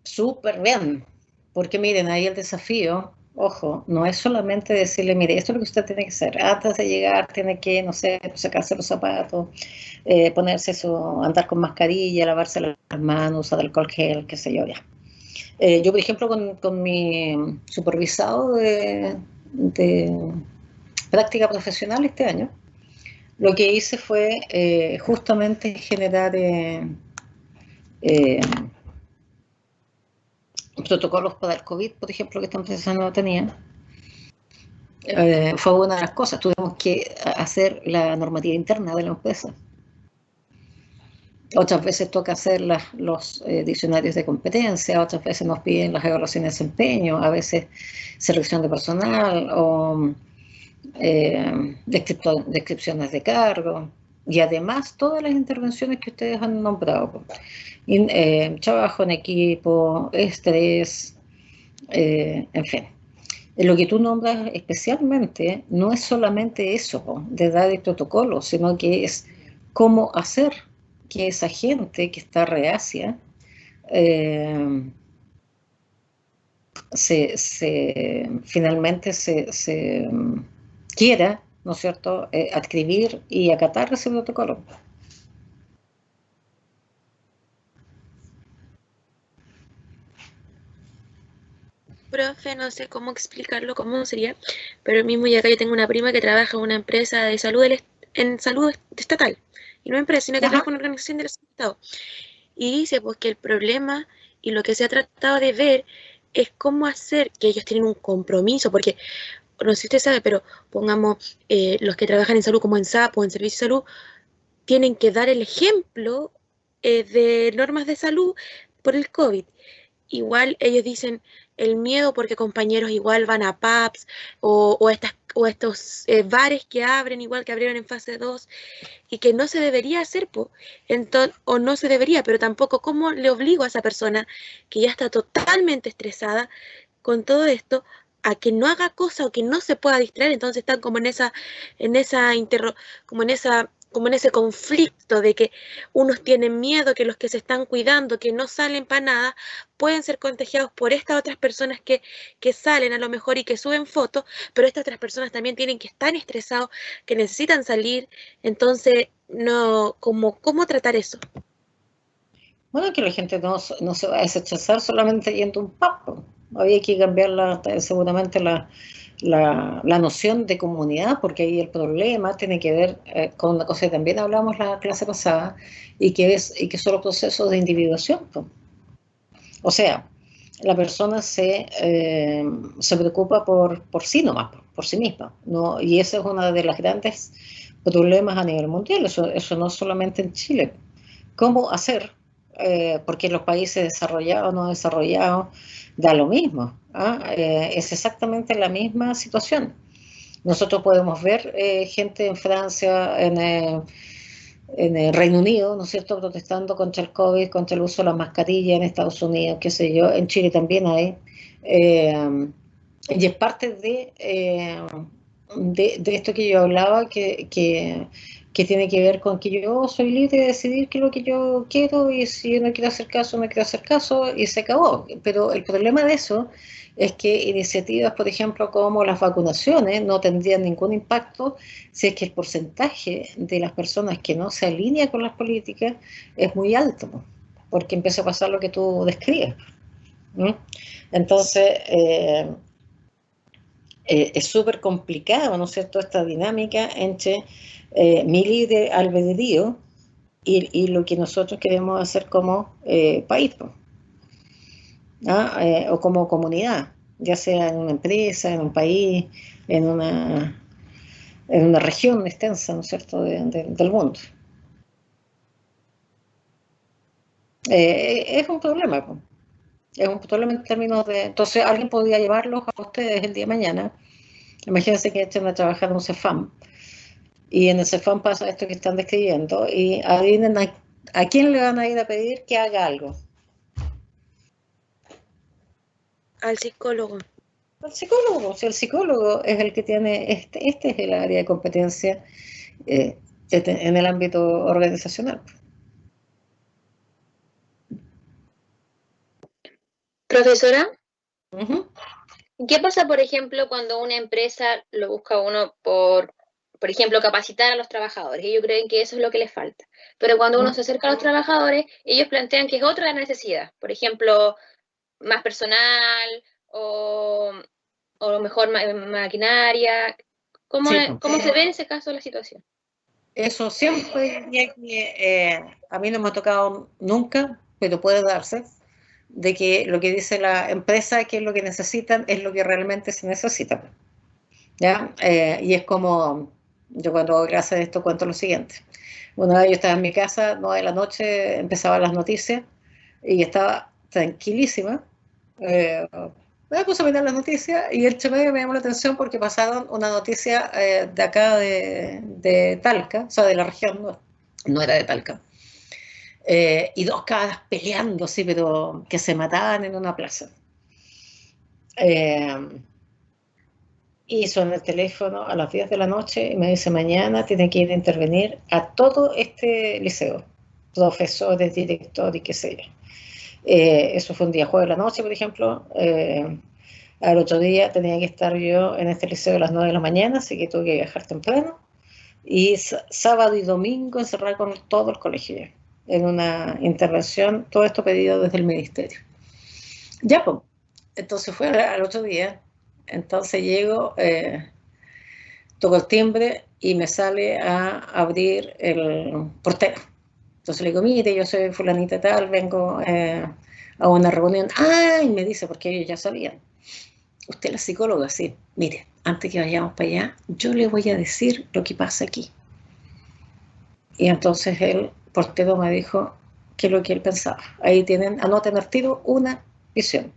súper bien. Porque miren, ahí el desafío, ojo, no es solamente decirle, mire, esto es lo que usted tiene que hacer. Antes de llegar tiene que, no sé, sacarse los zapatos, ponerse andar con mascarilla, lavarse las manos, usar alcohol gel, qué sé yo, ya. Yo, por ejemplo, con mi supervisado de práctica profesional este año, lo que hice fue justamente generar protocolos para el COVID, por ejemplo, que esta empresa no tenía. Fue una de las cosas. Tuvimos que hacer la normativa interna de la empresa. Otras veces toca hacer los diccionarios de competencia, otras veces nos piden las evaluaciones de desempeño, a veces selección de personal o descripciones de cargo. Y además todas las intervenciones que ustedes han nombrado. Trabajo en equipo, estrés, en fin. Lo que tú nombras especialmente no es solamente eso, de dar el protocolo, sino que es cómo hacer que esa gente que está reacia finalmente se quiera, ¿no es cierto?, adscribir y acatar ese protocolo. Profe, no sé cómo explicarlo, cómo sería, pero mismo ya acá yo tengo una prima que trabaja en una empresa de salud en salud estatal, y no empresa, sino que trabaja en una organización del Estado. Y dice pues que el problema y lo que se ha tratado de ver es cómo hacer que ellos tienen un compromiso, porque no sé si usted sabe, pero pongamos los que trabajan en salud como en SAP o en servicio de salud, tienen que dar el ejemplo de normas de salud por el COVID. Igual ellos dicen el miedo porque compañeros igual van a pubs o estos bares que abren igual que abrieron en fase 2 y que no se debería hacer, o no se debería, pero tampoco cómo le obligo a esa persona que ya está totalmente estresada con todo esto a que no haga cosa o que no se pueda distraer. Entonces están como como en ese conflicto de que unos tienen miedo, que los que se están cuidando, que no salen para nada, pueden ser contagiados por estas otras personas que salen a lo mejor y que suben fotos, pero estas otras personas también tienen que estar estresados, que necesitan salir. Entonces, no, ¿cómo tratar eso? Bueno, que la gente no se va a desechar solamente yendo a un pub. Había que cambiar seguramente la noción de comunidad, porque ahí el problema tiene que ver con una cosa que también hablamos la clase pasada, y que son los procesos de individuación. O sea, la persona se preocupa por sí nomás, por sí misma, ¿no? Y ese es uno de los grandes problemas a nivel mundial, eso no solamente en Chile. ¿Cómo hacer? Porque en los países desarrollados o no desarrollados da lo mismo, es exactamente la misma situación. Nosotros podemos ver gente en Francia, en el Reino Unido, ¿no es cierto?, protestando contra el COVID, contra el uso de las mascarillas en Estados Unidos, qué sé yo, en Chile también hay. Y es parte de esto que yo hablaba, que tiene que ver con que yo soy libre de decidir qué es lo que yo quiero, y si yo no quiero hacer caso, no quiero hacer caso, y se acabó. Pero el problema de eso es que iniciativas, por ejemplo, como las vacunaciones, no tendrían ningún impacto si es que el porcentaje de las personas que no se alinea con las políticas es muy alto, porque empieza a pasar lo que tú describes. Entonces, es súper complicado, ¿no es cierto?, esta dinámica entre mi libre albedrío y lo que nosotros queremos hacer como país, o como comunidad, ya sea en una empresa, en un país, en una región extensa, ¿no es cierto?, del mundo. Es un problema, pues. Es un problema en términos de... Entonces, alguien podría llevarlos a ustedes el día de mañana. Imagínense que estén a trabajar en un CEFAM, y en el CEFAM pasa esto que están describiendo, y adivinen a quién le van a ir a pedir que haga algo. Al psicólogo. Al psicólogo. O sea, el psicólogo es el que tiene, este es el área de competencia en el ámbito organizacional. Profesora, Uh-huh. ¿qué pasa, por ejemplo, cuando una empresa lo busca a uno por ejemplo, capacitar a los trabajadores? Ellos creen que eso es lo que les falta. Pero cuando uno se acerca a los trabajadores, ellos plantean que es otra necesidad. Por ejemplo, más personal o mejor maquinaria. ¿Cómo, Sí, cómo se ve en ese caso la situación? eso siempre diría que a mí no me ha tocado nunca, pero puede darse, de que lo que dice la empresa, que es lo que necesitan, es lo que realmente se necesita. ¿Ya? Y es como, yo cuando hago clases de esto cuento lo siguiente. Una vez yo estaba en mi casa, 9 de la noche, empezaban las noticias, y estaba tranquilísima. Me puse a mirar las noticias, y el medio me llamó la atención porque pasaron una noticia de acá de Talca, o sea, de la región, no era de Talca. Y dos cabras peleando, sí, pero que se mataban en una plaza. Y suena el teléfono a las 10 de la noche y me dice: mañana tiene que ir a intervenir a todo este liceo, profesores, directores, qué sé yo. Eso fue un día jueves de la noche, por ejemplo. Al otro día tenía que estar yo en este liceo a las 9 de la mañana, así que tuve que viajar temprano. Y sábado y domingo encerrada con todo el colegio en una intervención, todo esto pedido desde el ministerio. Ya, pues, entonces fue al otro día, entonces llego, toco el timbre y me sale a abrir el portero. Entonces le digo, mire, yo soy fulanita tal, vengo a una reunión. ¡Ay! Me dice, porque ellos ya sabían. Usted es la psicóloga, sí. Mire, antes que vayamos para allá, yo le voy a decir lo que pasa aquí. Y entonces el portero me dijo qué es lo que él pensaba. Ahí tienen, anoten al tiro, una visión.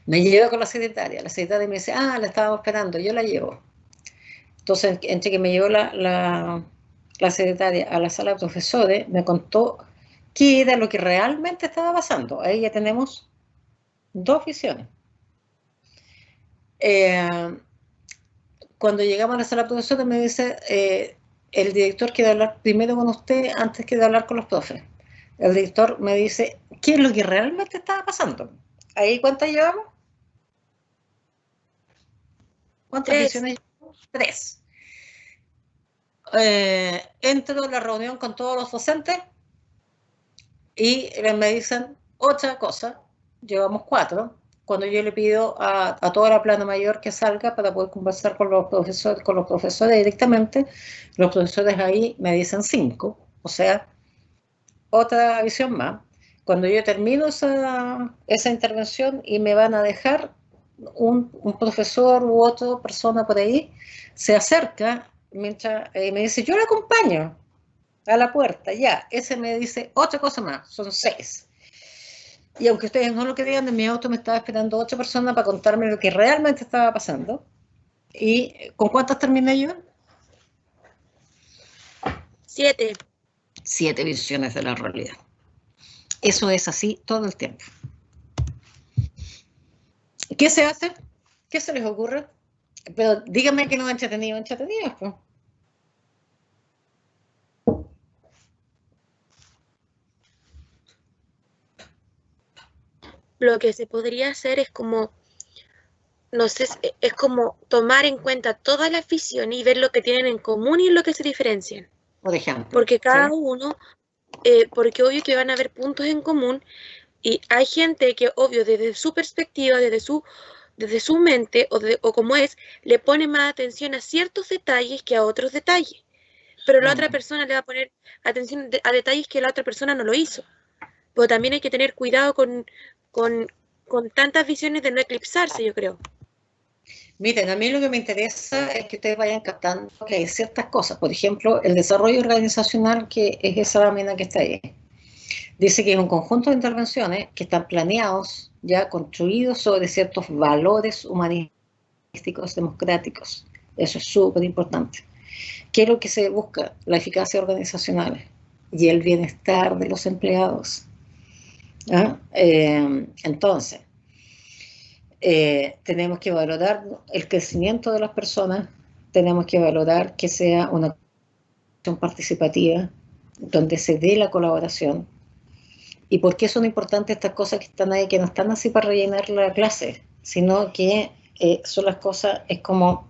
Me llevo con la secretaria me dice, la estábamos esperando, yo la llevo. Entonces, entre que me llevó la secretaria a la sala de profesores, me contó qué era lo que realmente estaba pasando. Ahí ya tenemos dos visiones. Cuando llegamos a la sala de profesores me dice, el director quiere hablar primero con usted antes que de hablar con los profes. El director me dice, ¿qué es lo que realmente estaba pasando? ¿Ahí cuántas llevamos? ¿Cuántas visiones llevamos? 3. Entro a la reunión con todos los docentes y me dicen otra cosa. Llevamos 4. Cuando yo le pido a toda la plana mayor que salga para poder conversar con los profesores directamente, los profesores ahí me dicen 5, o sea, otra visión más. Cuando yo termino esa intervención y me van a dejar, un profesor u otra persona por ahí se acerca mientras, me dice, yo la acompaño a la puerta, ya. Ese me dice otra cosa más, son 6. Y aunque ustedes no lo crean, en mi auto me estaba esperando 8 personas para contarme lo que realmente estaba pasando. ¿Y con cuántas terminé yo? 7. 7 visiones de la realidad. Eso es así todo el tiempo. ¿Qué se hace? ¿Qué se les ocurre? Pero díganme que no es entretenido, pues. Lo que se podría hacer es como, no sé, es como tomar en cuenta todas las visiones y ver lo que tienen en común y lo que se diferencian. Por ejemplo. Porque cada ¿sí? uno, porque obvio que van a haber puntos en común y hay gente que obvio desde su perspectiva, desde su mente o como es, le pone más atención a ciertos detalles que a otros detalles. Pero la otra persona le va a poner atención a detalles que la otra persona no lo hizo. Pero también hay que tener cuidado con tantas visiones de no eclipsarse, yo creo. Miren, a mí lo que me interesa es que ustedes vayan captando que hay ciertas cosas. Por ejemplo, el desarrollo organizacional, que es esa lámina que está ahí. Dice que es un conjunto de intervenciones que están planeados, ya construidos sobre ciertos valores humanísticos, democráticos. Eso es súper importante. ¿Qué es lo que se busca? La eficacia organizacional y el bienestar de los empleados. ¿Ah? Entonces, tenemos que valorar el crecimiento de las personas, tenemos que valorar que sea una acción participativa, donde se dé la colaboración. ¿Y por qué son importantes estas cosas que están ahí, que no están así para rellenar la clase, sino que son las cosas, es como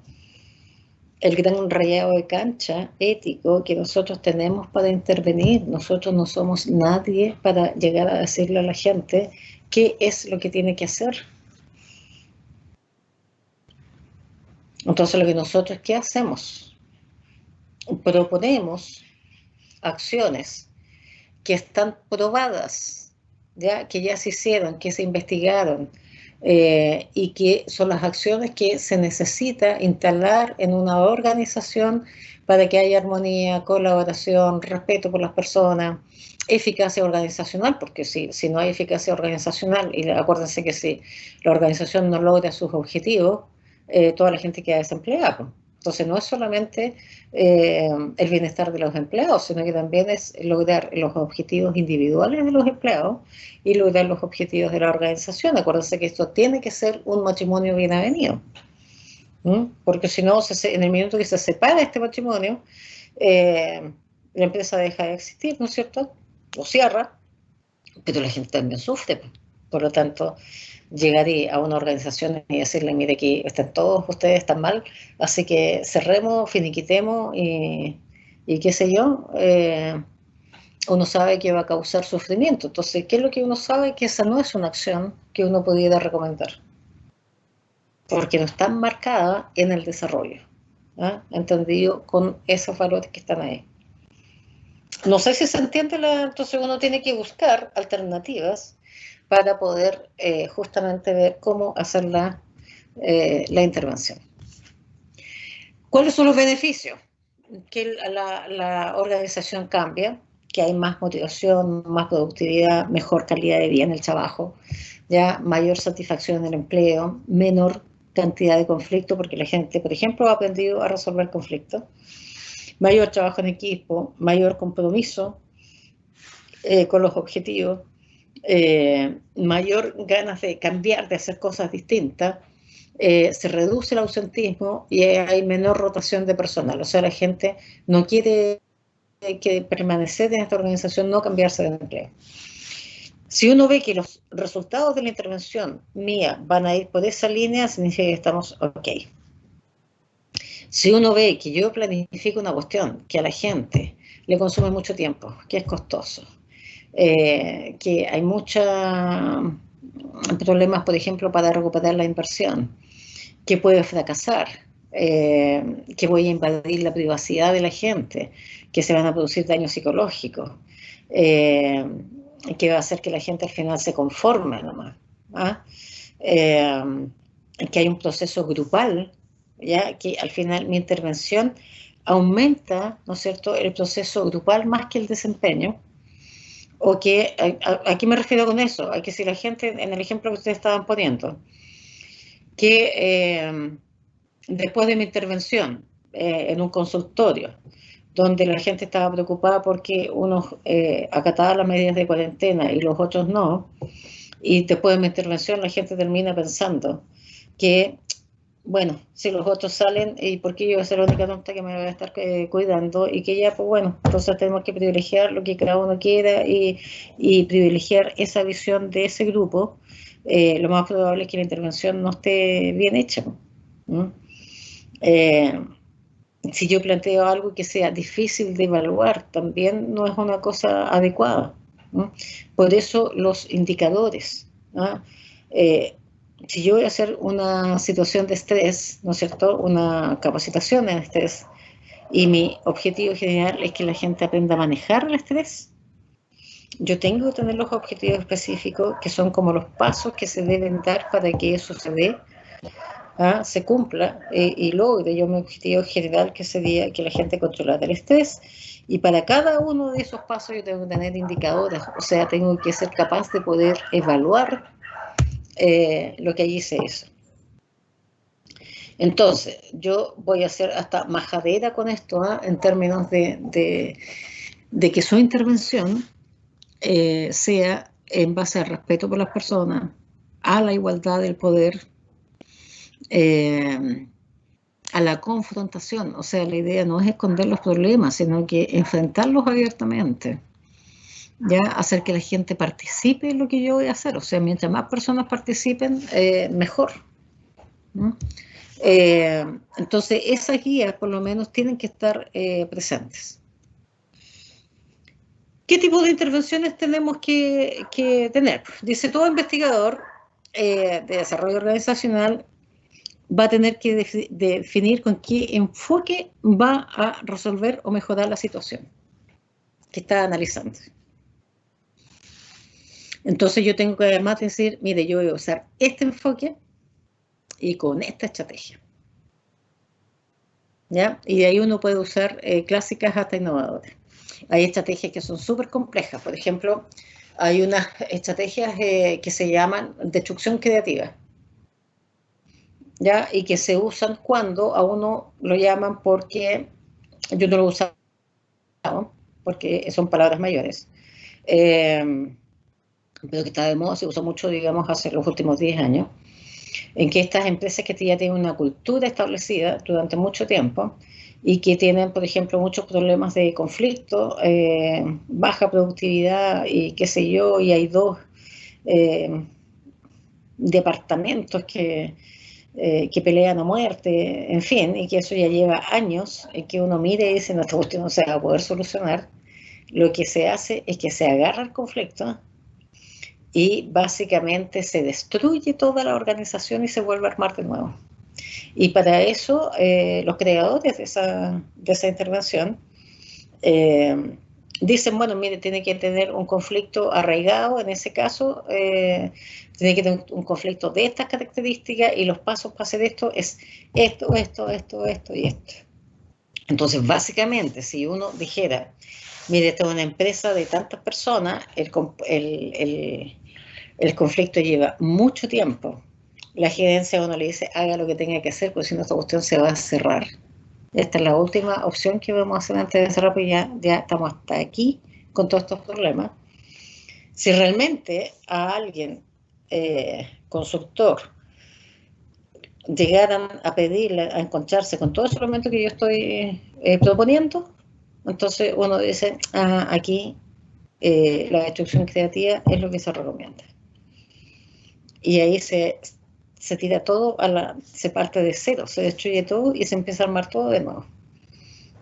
el gran rayado de cancha ético que nosotros tenemos para intervenir? Nosotros no somos nadie para llegar a decirle a la gente qué es lo que tiene que hacer. Entonces, lo que nosotros, ¿qué hacemos? Proponemos acciones que están probadas, ¿ya? Que ya se hicieron, que se investigaron, y que son las acciones que se necesita instalar en una organización para que haya armonía, colaboración, respeto por las personas, eficacia organizacional, porque si no hay eficacia organizacional, y acuérdense que si la organización no logra sus objetivos, toda la gente queda desempleada. Entonces no es solamente el bienestar de los empleados, sino que también es lograr los objetivos individuales de los empleados y lograr los objetivos de la organización. Acuérdense que esto tiene que ser un matrimonio bien avenido, porque si no, en el minuto que se separa este matrimonio, la empresa deja de existir, ¿no es cierto? O cierra, pero la gente también sufre. Por lo tanto, llegar a una organización y decirle, mire, aquí están todos ustedes están mal, así que cerremos, finiquitemos y qué sé yo, uno sabe que va a causar sufrimiento. Entonces, ¿qué es lo que uno sabe? Que esa no es una acción que uno pudiera recomendar, porque no está marcada en el desarrollo, entendido con esos valores que están ahí. No sé si se entiende, entonces uno tiene que buscar alternativas para poder justamente ver cómo hacer la intervención. ¿Cuáles son los beneficios? Que la organización cambia, que hay más motivación, más productividad, mejor calidad de vida en el trabajo, ya mayor satisfacción en el empleo, menor cantidad de conflicto, porque la gente, por ejemplo, ha aprendido a resolver conflictos, mayor trabajo en equipo, mayor compromiso con los objetivos, mayor ganas de cambiar, de hacer cosas distintas, se reduce el ausentismo y hay menor rotación de personal. O sea, la gente no quiere permanecer en esta organización, no cambiarse de empleo. Si uno ve que los resultados de la intervención mía van a ir por esa línea, significa que estamos ok. Si uno ve que yo planifico una cuestión que a la gente le consume mucho tiempo, que es costoso, que hay muchos problemas, por ejemplo, para recuperar la inversión, que puede fracasar, que voy a invadir la privacidad de la gente, que se van a producir daños psicológicos, que va a hacer que la gente al final se conforme nomás, que hay un proceso grupal, ya que al final mi intervención aumenta, ¿no es cierto?, el proceso grupal más que el desempeño. O que, ¿a qué me refiero con eso? A que si la gente, en el ejemplo que ustedes estaban poniendo, que después de mi intervención en un consultorio, donde la gente estaba preocupada porque unos acataban las medidas de cuarentena y los otros no, y después de mi intervención la gente termina pensando que, bueno, si los otros salen, ¿y por qué yo voy a ser la única tonta que me voy a estar cuidando? Y que ya, pues bueno, entonces tenemos que privilegiar lo que cada uno quiera y privilegiar esa visión de ese grupo. Lo más probable es que la intervención no esté bien hecha. Si yo planteo algo que sea difícil de evaluar, también no es una cosa adecuada. Por eso los indicadores, si yo voy a hacer una situación de estrés, ¿no es cierto?, una capacitación en estrés, y mi objetivo general es que la gente aprenda a manejar el estrés, yo tengo que tener los objetivos específicos que son como los pasos que se deben dar para que eso se dé, se cumpla y logre yo mi objetivo general, que sería que la gente controlara el estrés. Y para cada uno de esos pasos yo tengo que tener indicadores, o sea, tengo que ser capaz de poder evaluar lo que allí se hizo. Entonces, yo voy a ser hasta majadera con esto, en términos de que su intervención sea en base al respeto por las personas, a la igualdad del poder, a la confrontación. O sea, la idea no es esconder los problemas, sino que enfrentarlos abiertamente, ya hacer que la gente participe en lo que yo voy a hacer. O sea, mientras más personas participen, mejor. Entonces, esas guías por lo menos tienen que estar presentes. ¿Qué tipo de intervenciones tenemos que tener? Dice, todo investigador de desarrollo organizacional va a tener que definir con qué enfoque va a resolver o mejorar la situación que está analizando. Entonces yo tengo que además decir, mire, yo voy a usar este enfoque y con esta estrategia, ¿ya? Y de ahí uno puede usar clásicas hasta innovadoras. Hay estrategias que son súper complejas. Por ejemplo, hay unas estrategias que se llaman destrucción creativa, ¿ya? Y que se usan cuando a uno lo llaman porque yo no lo usaba, porque son palabras mayores, pero que está de moda, se usó mucho, digamos, hace los últimos 10 años, en que estas empresas que ya tienen una cultura establecida durante mucho tiempo y que tienen, por ejemplo, muchos problemas de conflicto, baja productividad y qué sé yo, y hay dos departamentos que pelean a muerte, en fin, y que eso ya lleva años, y que uno mire y dice, no, esta cuestión no se va a poder solucionar. Lo que se hace es que se agarra el conflicto y básicamente se destruye toda la organización y se vuelve a armar de nuevo. Y para eso los creadores de esa intervención dicen, bueno, mire, tiene que tener un conflicto arraigado, en ese caso, tiene que tener un conflicto de estas características y los pasos para hacer esto es esto y esto. Entonces, básicamente, si uno dijera, mire, esta es una empresa de tantas personas, el conflicto lleva mucho tiempo. La gerencia a uno le dice, haga lo que tenga que hacer, porque si no esta cuestión se va a cerrar. Esta es la última opción que vamos a hacer antes de cerrar, porque ya estamos hasta aquí con todos estos problemas. Si realmente a alguien, consultor, llegaran a pedirle, a encontrarse con todo ese elemento que yo estoy proponiendo, entonces uno dice, aquí la destrucción creativa es lo que se recomienda. Y ahí se tira todo, se parte de cero, se destruye todo y se empieza a armar todo de nuevo.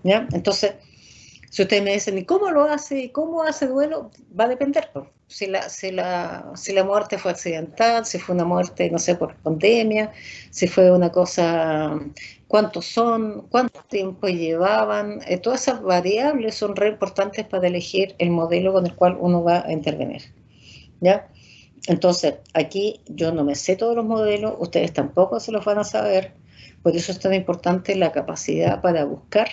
¿Ya? Entonces, si ustedes me dicen, ¿y cómo lo hace? ¿Y cómo hace duelo? Va a depender, pues. Si la muerte fue accidental, si fue una muerte, no sé, por pandemia, si fue una cosa, cuántos son, cuánto tiempo llevaban, todas esas variables son re importantes para elegir el modelo con el cual uno va a intervenir. ¿Ya? Entonces, aquí yo no me sé todos los modelos, ustedes tampoco se los van a saber, por eso es tan importante la capacidad para buscar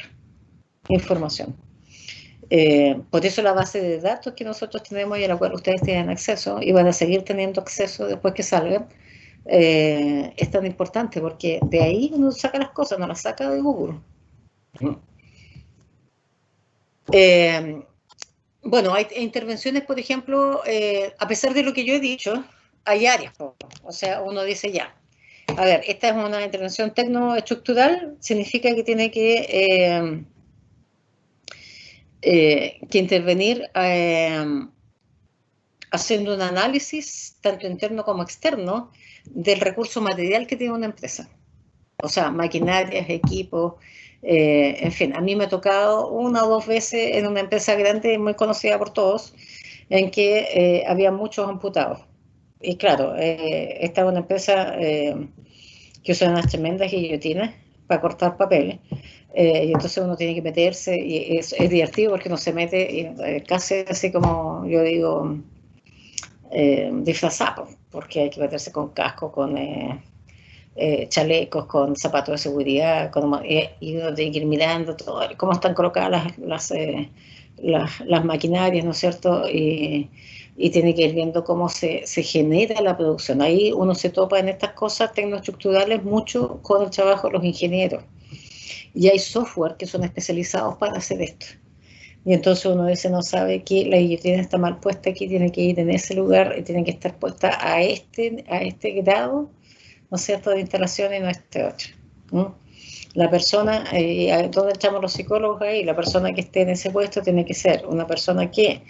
información. Por eso la base de datos que nosotros tenemos y a la cual ustedes tienen acceso y van a seguir teniendo acceso después que salgan, es tan importante porque de ahí uno saca las cosas, no las saca de Google. Bueno, hay intervenciones, por ejemplo, a pesar de lo que yo he dicho, hay áreas. O sea, uno dice ya, a ver, esta es una intervención tecnoestructural, significa que tiene que intervenir haciendo un análisis, tanto interno como externo, del recurso material que tiene una empresa. O sea, maquinarias, equipos, en fin, a mí me ha tocado una o dos veces en una empresa grande, muy conocida por todos, en que había muchos amputados. Y claro, esta es una empresa que usa unas tremendas guillotinas para cortar papeles. Y entonces uno tiene que meterse, y es divertido porque uno se mete casi así como yo digo, disfrazado, porque hay que meterse con casco, con chalecos, con zapatos de seguridad, y uno tiene que ir mirando todo, cómo están colocadas las maquinarias, ¿no es cierto? Y tiene que ir viendo cómo se genera la producción. Ahí uno se topa en estas cosas tecnoestructurales mucho con el trabajo de los ingenieros. Y hay software que son especializados para hacer esto. Y entonces uno dice, no sabe que la guillotina está mal puesta aquí, tiene que ir en ese lugar y tiene que estar puesta a este grado, ¿no es cierto?, de instalación y no este otro. La persona, ¿dónde echamos los psicólogos ahí? La persona que esté en ese puesto tiene que ser una persona que,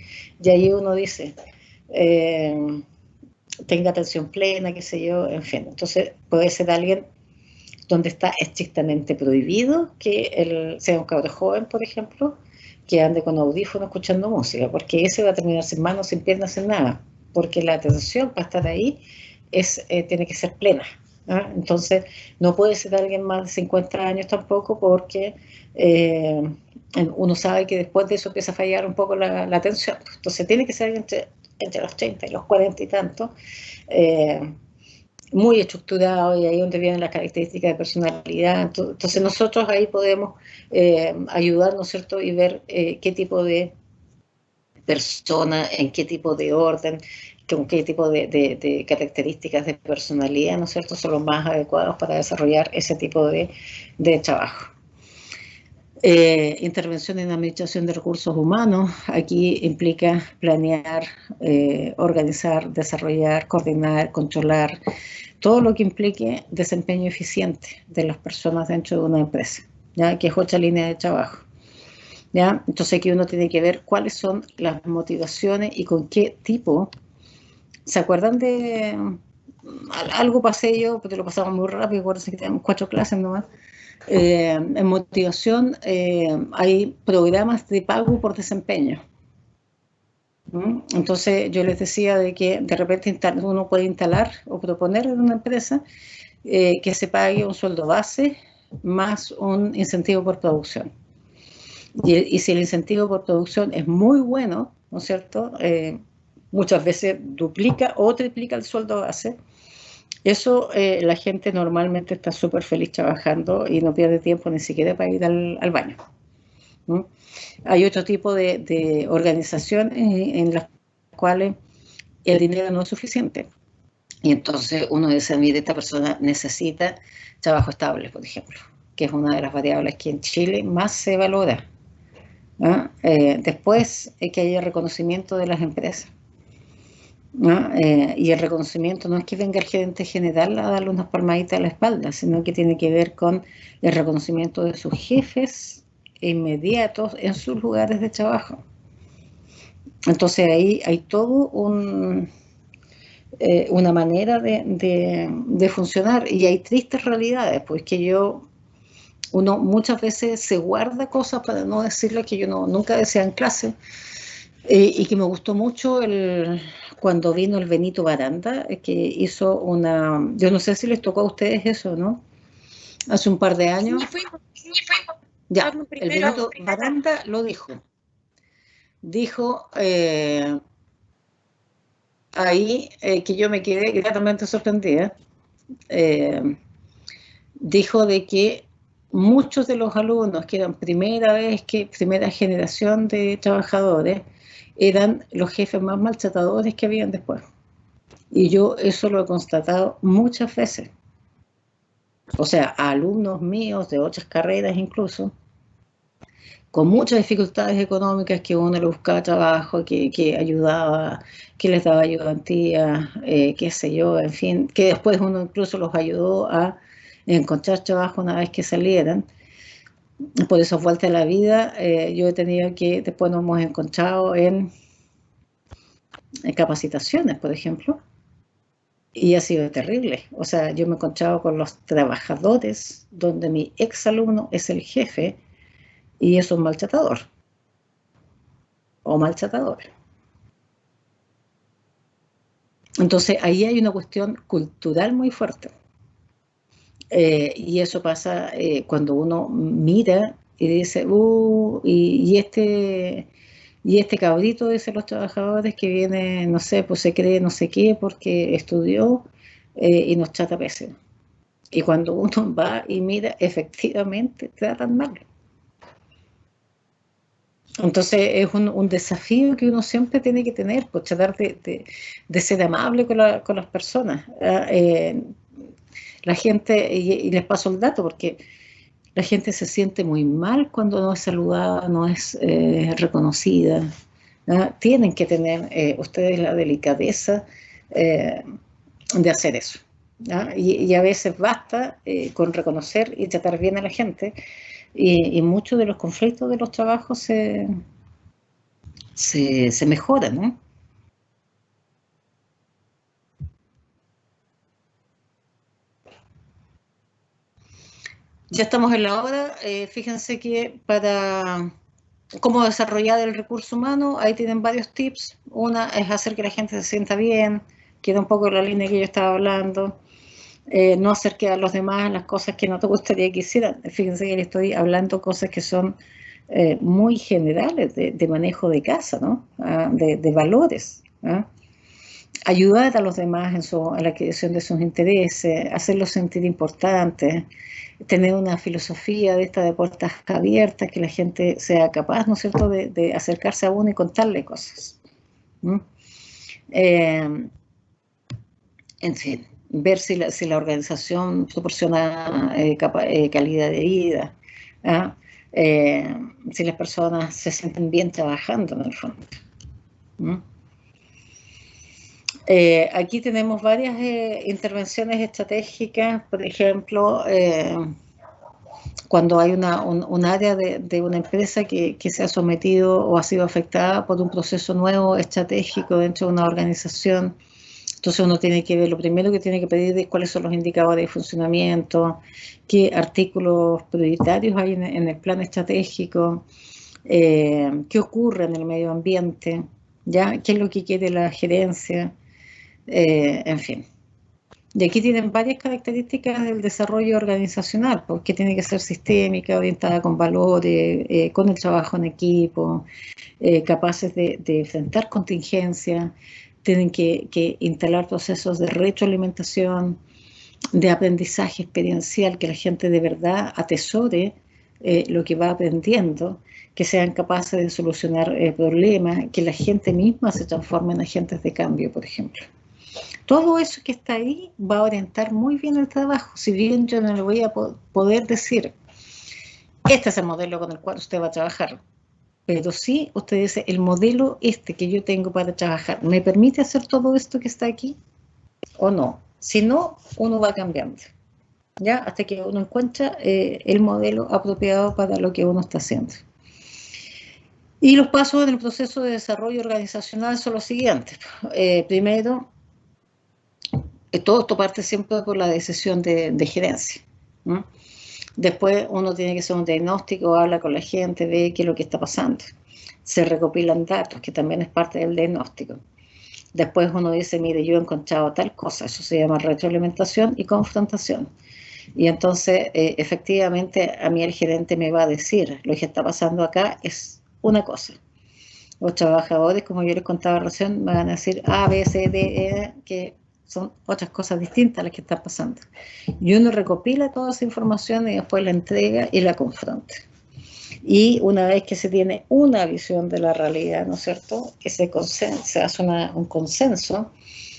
y ahí uno dice, tenga atención plena, qué sé yo, en fin. Entonces puede ser alguien donde está estrictamente prohibido que sea un cabro joven, por ejemplo, que ande con audífonos escuchando música, porque ese va a terminar sin manos, sin piernas, sin nada, porque la atención para estar ahí tiene que ser plena. Entonces, no puede ser alguien más de 50 años tampoco, porque uno sabe que después de eso empieza a fallar un poco la atención. Entonces, tiene que ser entre los 30 y los 40 y tanto, muy estructurado, y ahí es donde vienen las características de personalidad. Entonces nosotros ahí podemos ayudar, ¿no es cierto?, y ver qué tipo de persona, en qué tipo de orden, con qué tipo de características de personalidad, ¿no es cierto?, son los más adecuados para desarrollar ese tipo de trabajo. Intervención en administración de recursos humanos, aquí implica planear, organizar, desarrollar, coordinar, controlar, todo lo que implique desempeño eficiente de las personas dentro de una empresa. ¿ya? Que es otra línea de trabajo. ¿Ya? Entonces aquí uno tiene que ver cuáles son las motivaciones y con qué tipo. ¿Se acuerdan de algo pasé yo, pero lo pasamos muy rápido, acuérdense que tenemos 4 clases nomás? En motivación hay programas de pago por desempeño. Entonces yo les decía de que de repente uno puede instalar o proponer en una empresa que se pague un sueldo base más un incentivo por producción. Y si el incentivo por producción es muy bueno, ¿no es cierto? Muchas veces duplica o triplica el sueldo base. Eso la gente normalmente está súper feliz trabajando y no pierde tiempo ni siquiera para ir al baño. ¿No? Hay otro tipo de organizaciones en las cuales el dinero no es suficiente. Y entonces uno dice, mire, esta persona necesita trabajo estable, por ejemplo, que es una de las variables que en Chile más se valora. ¿No? Después que haya reconocimiento de las empresas. ¿No? Y el reconocimiento no es que venga el gerente general a darle unas palmaditas a la espalda, sino que tiene que ver con el reconocimiento de sus jefes inmediatos en sus lugares de trabajo. Entonces ahí hay todo una manera de funcionar, y hay tristes realidades, pues que uno muchas veces se guarda cosas para no decirle, que yo nunca decía en clase, y que me gustó mucho cuando vino el Benito Baranda, que hizo yo no sé si les tocó a ustedes eso, ¿no? Hace un par de años. Ya, el Benito Baranda lo dijo. Dijo ahí que yo me quedé gratamente sorprendida. Dijo de que muchos de los alumnos que eran primera generación de trabajadores, eran los jefes más maltratadores que habían después. Y yo eso lo he constatado muchas veces. O sea, a alumnos míos de otras carreras incluso, con muchas dificultades económicas, que uno le buscaba trabajo, que ayudaba, que les daba ayudantía, qué sé yo, en fin, que después uno incluso los ayudó a encontrar trabajo una vez que salieran. Por eso, vuelta a la vida, yo he tenido que, después nos hemos encontrado en capacitaciones, por ejemplo, y ha sido terrible. O sea, yo me he encontrado con los trabajadores donde mi exalumno es el jefe y es un maltratador o maltratadora. Entonces ahí hay una cuestión cultural muy fuerte. Y eso pasa cuando uno mira y dice, y este cabrito, dicen los trabajadores, que viene, no sé, pues se cree no sé qué porque estudió y nos trata pésimo. Y cuando uno va y mira, efectivamente tratan mal. Entonces es un desafío que uno siempre tiene que tener, pues tratar de ser amable con las personas. La gente, y les paso el dato, porque la gente se siente muy mal cuando no es saludada, no es reconocida. ¿No? Tienen que tener ustedes la delicadeza de hacer eso. ¿No? Y a veces basta con reconocer y tratar bien a la gente, y muchos de los conflictos de los trabajos se mejoran, ¿no? Ya estamos en la hora. Fíjense que para cómo desarrollar el recurso humano, ahí tienen varios tips. Una es hacer que la gente se sienta bien, queda un poco en la línea que yo estaba hablando. No hacer quedar a los demás las cosas que no te gustaría que hicieran. Fíjense que le estoy hablando cosas que son muy generales de manejo de casa, ¿no? De valores. ¿Ah? Ayudar a los demás en la adquisición de sus intereses, hacerlos sentir importantes, tener una filosofía de puertas abiertas, que la gente sea capaz, ¿no es cierto?, de acercarse a uno y contarle cosas. En fin, ver si la organización proporciona calidad de vida, ¿ah? Si las personas se sienten bien trabajando en el fondo. Aquí tenemos varias intervenciones estratégicas, por ejemplo, cuando hay un área de una empresa que se ha sometido o ha sido afectada por un proceso nuevo estratégico dentro de una organización. Entonces uno tiene que ver, lo primero que tiene que pedir es cuáles son los indicadores de funcionamiento, qué artículos prioritarios hay en el plan estratégico, qué ocurre en el medio ambiente, ¿ya? ¿Qué es lo que quiere la gerencia? En fin. Y aquí tienen varias características del desarrollo organizacional, porque tiene que ser sistémica, orientada con valores, con el trabajo en equipo, capaces de enfrentar contingencias, tienen que instalar procesos de retroalimentación, de aprendizaje experiencial, que la gente de verdad atesore lo que va aprendiendo, que sean capaces de solucionar problemas, que la gente misma se transforme en agentes de cambio, por ejemplo. Todo eso que está ahí va a orientar muy bien el trabajo. Si bien yo no le voy a poder decir, este es el modelo con el cual usted va a trabajar, pero sí usted dice, el modelo que yo tengo para trabajar, ¿me permite hacer todo esto que está aquí o no? Si no, uno va cambiando, ¿ya? Hasta que uno encuentra el modelo apropiado para lo que uno está haciendo. Y los pasos en el proceso de desarrollo organizacional son los siguientes. Primero, todo esto parte siempre por la decisión de gerencia, ¿no? Después uno tiene que hacer un diagnóstico, habla con la gente, ve qué es lo que está pasando. Se recopilan datos, que también es parte del diagnóstico. Después uno dice, mire, yo he encontrado tal cosa, eso se llama retroalimentación y confrontación. Y entonces, efectivamente, a mí el gerente me va a decir, lo que está pasando acá es una cosa. Los trabajadores, como yo les contaba recién, me van a decir A, B, C, D, E, que son otras cosas distintas a las que están pasando. Y uno recopila toda esa información y después la entrega y la confronta. Y una vez que se tiene una visión de la realidad, ¿no es cierto?, que se hace un consenso,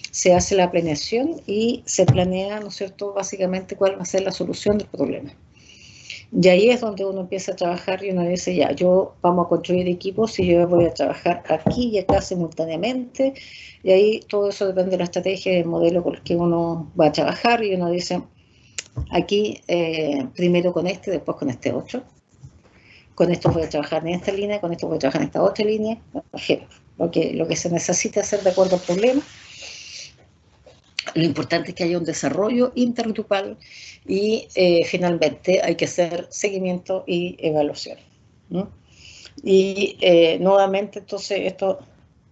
se hace la planeación y se planea, ¿no es cierto?, básicamente cuál va a ser la solución del problema. Y ahí es donde uno empieza a trabajar y uno dice, ya, vamos a construir equipos y yo voy a trabajar aquí y acá simultáneamente. Y ahí todo eso depende de la estrategia y del modelo con el que uno va a trabajar. Y uno dice, aquí primero con este, después con este otro. Con esto voy a trabajar en esta línea, con esto voy a trabajar en esta otra línea. Por ejemplo, lo que se necesita hacer de acuerdo al problema. Lo importante es que haya un desarrollo intergrupal y finalmente hay que hacer seguimiento y evaluación, ¿no? Y nuevamente entonces esto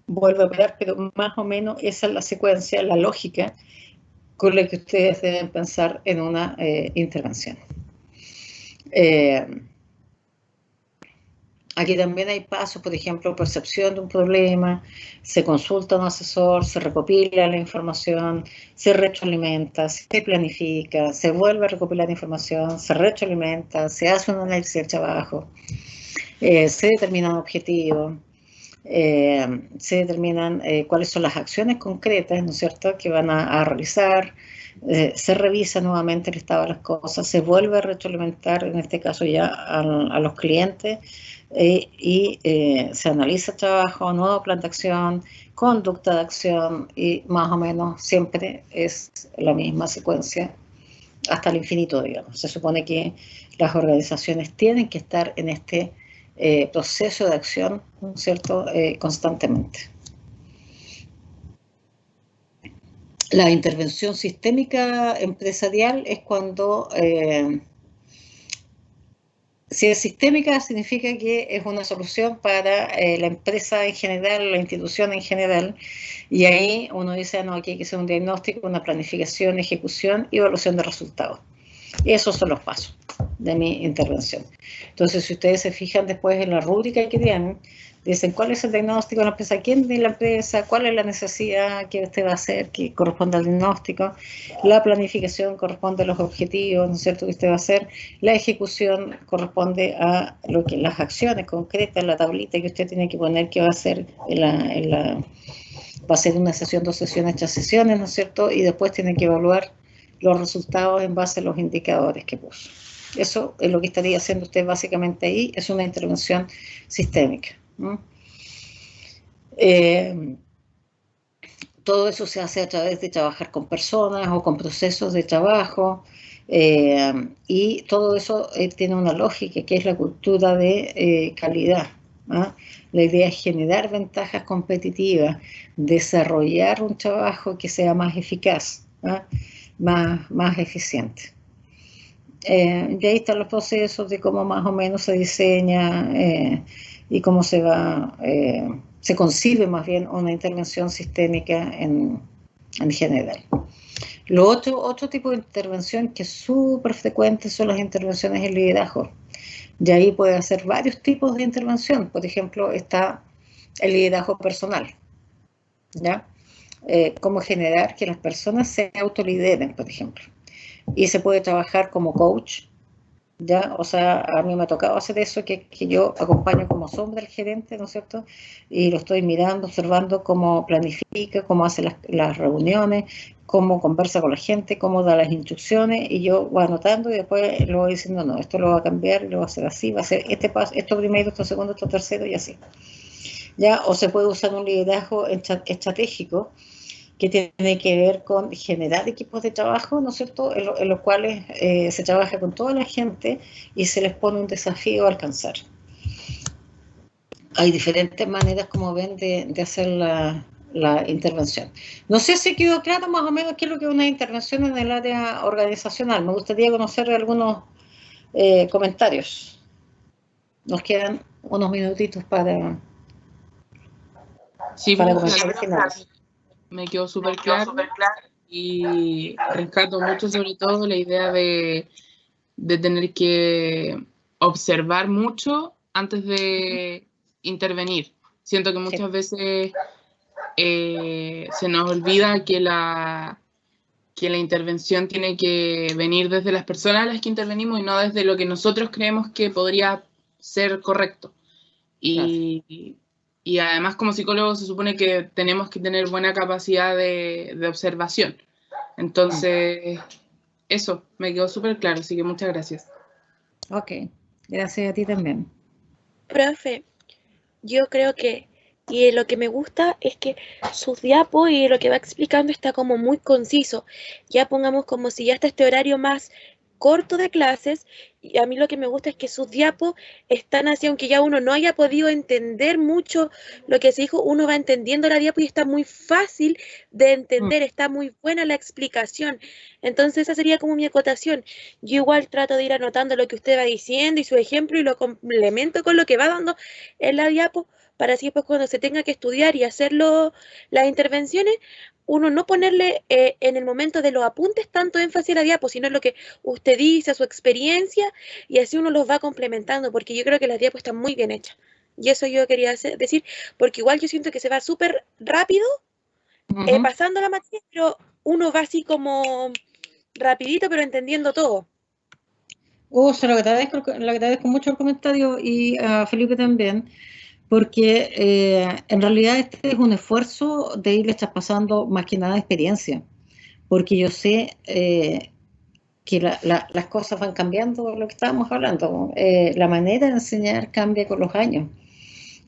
vuelve a operar, pero más o menos esa es la secuencia, la lógica con la que ustedes deben pensar en una intervención. Aquí también hay pasos, por ejemplo, percepción de un problema, se consulta a un asesor, se recopila la información, se retroalimenta, se planifica, se vuelve a recopilar información, se retroalimenta, se hace un análisis del trabajo, se determinan objetivos, se determinan cuáles son las acciones concretas, ¿no es cierto?, que van a realizar, se revisa nuevamente el estado de las cosas, se vuelve a retroalimentar, en este caso ya a los clientes, y se analiza el trabajo, nuevo plan de acción, conducta de acción, y más o menos siempre es la misma secuencia hasta el infinito, digamos. Se supone que las organizaciones tienen que estar en este proceso de acción, ¿no es cierto?, constantemente. La intervención sistémica empresarial es cuando, si es sistémica, significa que es una solución para la empresa en general, la institución en general, y ahí uno dice, no, aquí hay que hacer un diagnóstico, una planificación, ejecución y evaluación de resultados. Esos son los pasos de mi intervención. Entonces, si ustedes se fijan después en la rúbrica que tienen, dicen cuál es el diagnóstico de la empresa, quién de la empresa, cuál es la necesidad que usted va a hacer, que corresponde al diagnóstico, la planificación corresponde a los objetivos, ¿no es cierto?, que usted va a hacer, la ejecución corresponde a las acciones concretas, la tablita que usted tiene que poner que va a hacer va a ser una sesión, 2 sesiones, 3 sesiones, ¿no es cierto?, y después tiene que evaluar los resultados en base a los indicadores que puso. Eso es lo que estaría haciendo usted básicamente ahí, es una intervención sistémica, ¿no? Todo eso se hace a través de trabajar con personas o con procesos de trabajo, Y todo eso tiene una lógica que es la cultura de calidad. ¿Ah? La idea es generar ventajas competitivas, desarrollar un trabajo que sea más eficaz, ¿ah? más eficiente. Y ahí están los procesos de cómo más o menos se diseña y cómo se concibe más bien una intervención sistémica en general. Otro tipo de intervención que es súper frecuente son las intervenciones en liderazgo. Y ahí puede hacer varios tipos de intervención. Por ejemplo, está el liderazgo personal, ¿ya? Cómo generar que las personas se autolideren, por ejemplo. Y se puede trabajar como coach, ¿ya? O sea, a mí me ha tocado hacer eso, que yo acompaño como sombra al gerente, ¿no es cierto? Y lo estoy mirando, observando cómo planifica, cómo hace las reuniones, cómo conversa con la gente, cómo da las instrucciones, y yo voy anotando y después lo voy diciendo, no, esto lo va a cambiar, lo va a hacer así, va a hacer este paso, esto primero, esto segundo, esto tercero, y así. ¿Ya? O se puede usar un liderazgo estratégico, que tiene que ver con generar equipos de trabajo, ¿no es cierto?, en los cuales se trabaja con toda la gente y se les pone un desafío a alcanzar. Hay diferentes maneras, como ven, de hacer la intervención. No sé si quedó claro más o menos qué es lo que es una intervención en el área organizacional. Me gustaría conocer algunos comentarios. Nos quedan unos minutitos para Sí, comentarios finales. me quedó súper claro y rescato mucho sobre todo la idea de tener que observar mucho antes de intervenir. Siento que muchas veces se nos olvida que la intervención tiene que venir desde las personas a las que intervenimos y no desde lo que nosotros creemos que podría ser correcto. Y además, como psicólogos se supone que tenemos que tener buena capacidad de observación. Entonces, eso me quedó súper claro, así que muchas gracias. Ok, gracias a ti también. Profe, yo creo que, y lo que me gusta es que sus diapos y lo que va explicando está como muy conciso. Ya pongamos como si ya está este horario más corto de clases, y a mí lo que me gusta es que sus diapos están así, aunque ya uno no haya podido entender mucho lo que se dijo, uno va entendiendo la diapo y está muy fácil de entender, está muy buena la explicación. Entonces esa sería como mi acotación. Yo igual trato de ir anotando lo que usted va diciendo y su ejemplo y lo complemento con lo que va dando en la diapo, para así después cuando se tenga que estudiar y hacerlo las intervenciones, uno no ponerle en el momento de los apuntes tanto énfasis a la diapo, sino en lo que usted dice, a su experiencia, y así uno los va complementando, porque yo creo que las diapos están muy bien hechas. Y eso yo quería decir, porque igual yo siento que se va súper rápido pasando la materia, pero uno va así como rapidito, pero entendiendo todo. Se lo agradezco mucho el comentario y a Felipe también, porque en realidad este es un esfuerzo de irles traspasando más que nada experiencia, porque yo sé que las cosas van cambiando, lo que estábamos hablando, la manera de enseñar cambia con los años.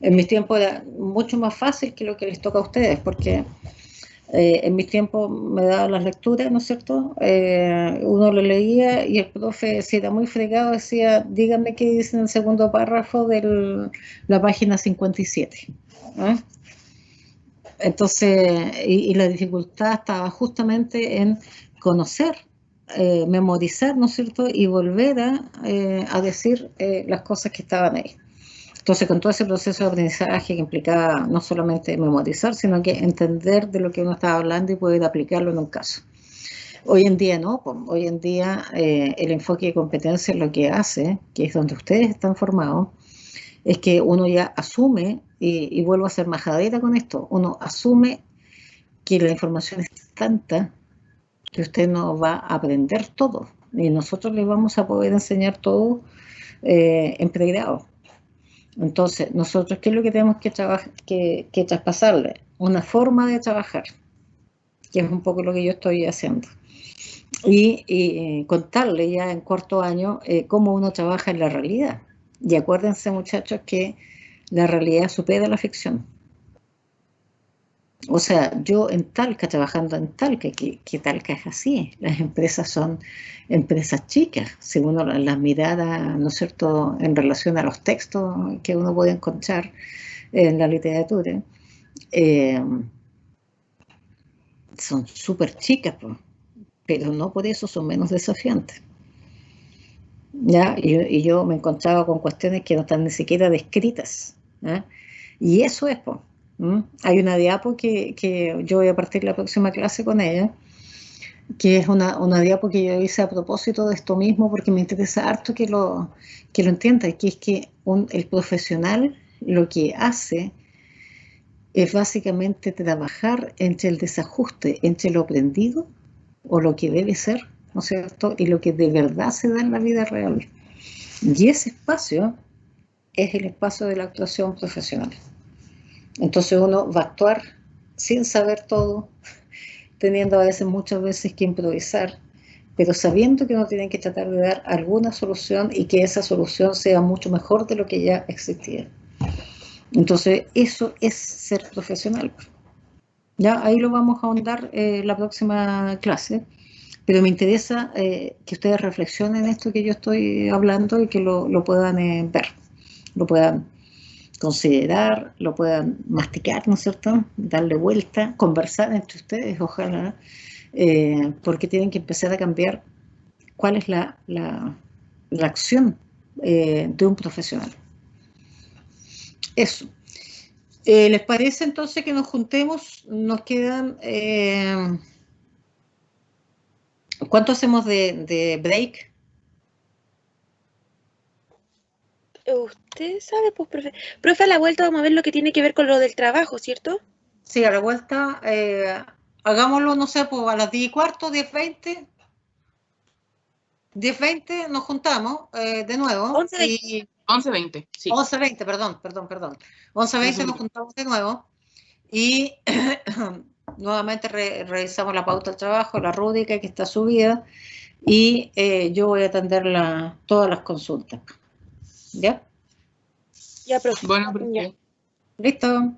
En mis tiempos era mucho más fácil que lo que les toca a ustedes, porque en mis tiempos me daban las lecturas, ¿no es cierto? Uno lo leía y el profe, si era muy fregado, decía, díganme qué dice en el segundo párrafo de la página 57. ¿Eh? Entonces, y la dificultad estaba justamente en conocer, memorizar, ¿no es cierto? Y volver a decir las cosas que estaban ahí. Entonces, con todo ese proceso de aprendizaje que implicaba no solamente memorizar, sino que entender de lo que uno estaba hablando y poder aplicarlo en un caso. Hoy en día no, hoy en día el enfoque de competencia lo que hace, que es donde ustedes están formados, es que uno ya asume, y vuelvo a ser majadera con esto, uno asume que la información es tanta que usted no va a aprender todo, y nosotros le vamos a poder enseñar todo en pregrado. Entonces, nosotros, ¿qué es lo que tenemos que traspasarle? Una forma de trabajar, que es un poco lo que yo estoy haciendo. Y contarle ya en corto año cómo uno trabaja en la realidad. Y acuérdense, muchachos, que la realidad supera la ficción. O sea, yo en Talca, trabajando en Talca, que Talca es así, las empresas son empresas chicas, según las miradas, ¿no es cierto?, en relación a los textos que uno puede encontrar en la literatura, eh, son súper chicas, pues, pero no por eso son menos desafiantes. ¿Ya? Y yo me encontraba con cuestiones que no están ni siquiera descritas, ¿ya? Y eso es, pues. Hay una diapo que yo voy a partir la próxima clase con ella, que es una diapo que yo hice a propósito de esto mismo, porque me interesa harto que lo entienda, que es que el profesional lo que hace es básicamente trabajar entre el desajuste, entre lo aprendido o lo que debe ser, ¿no es cierto?, y lo que de verdad se da en la vida real. Y ese espacio es el espacio de la actuación profesional. Entonces uno va a actuar sin saber todo, teniendo a veces, muchas veces, que improvisar, pero sabiendo que uno tiene que tratar de dar alguna solución y que esa solución sea mucho mejor de lo que ya existía. Entonces eso es ser profesional. Ya ahí lo vamos a ahondar la próxima clase, pero me interesa que ustedes reflexionen esto que yo estoy hablando y que lo puedan ver, lo puedan considerar, lo puedan masticar, ¿no es cierto?, darle vuelta, conversar entre ustedes, ojalá, porque tienen que empezar a cambiar cuál es la acción de un profesional. Eso. ¿Les parece entonces que nos juntemos? Nos quedan... ¿cuánto hacemos de break? Usted sabe, pues, profe. Profe, a la vuelta vamos a ver lo que tiene que ver con lo del trabajo, ¿cierto? Sí, a la vuelta, hagámoslo, no sé, pues a las 10:15, 10:20. 10:20 nos juntamos de nuevo. 11:20. Y 11:20, sí. 11:20, perdón. 11:20 nos juntamos de nuevo y nuevamente revisamos la pauta del trabajo, la rúbrica que está subida, y yo voy a atender todas las consultas. ¿Ya? Ya, profe. Bueno, Ya. profe. ¿Listo?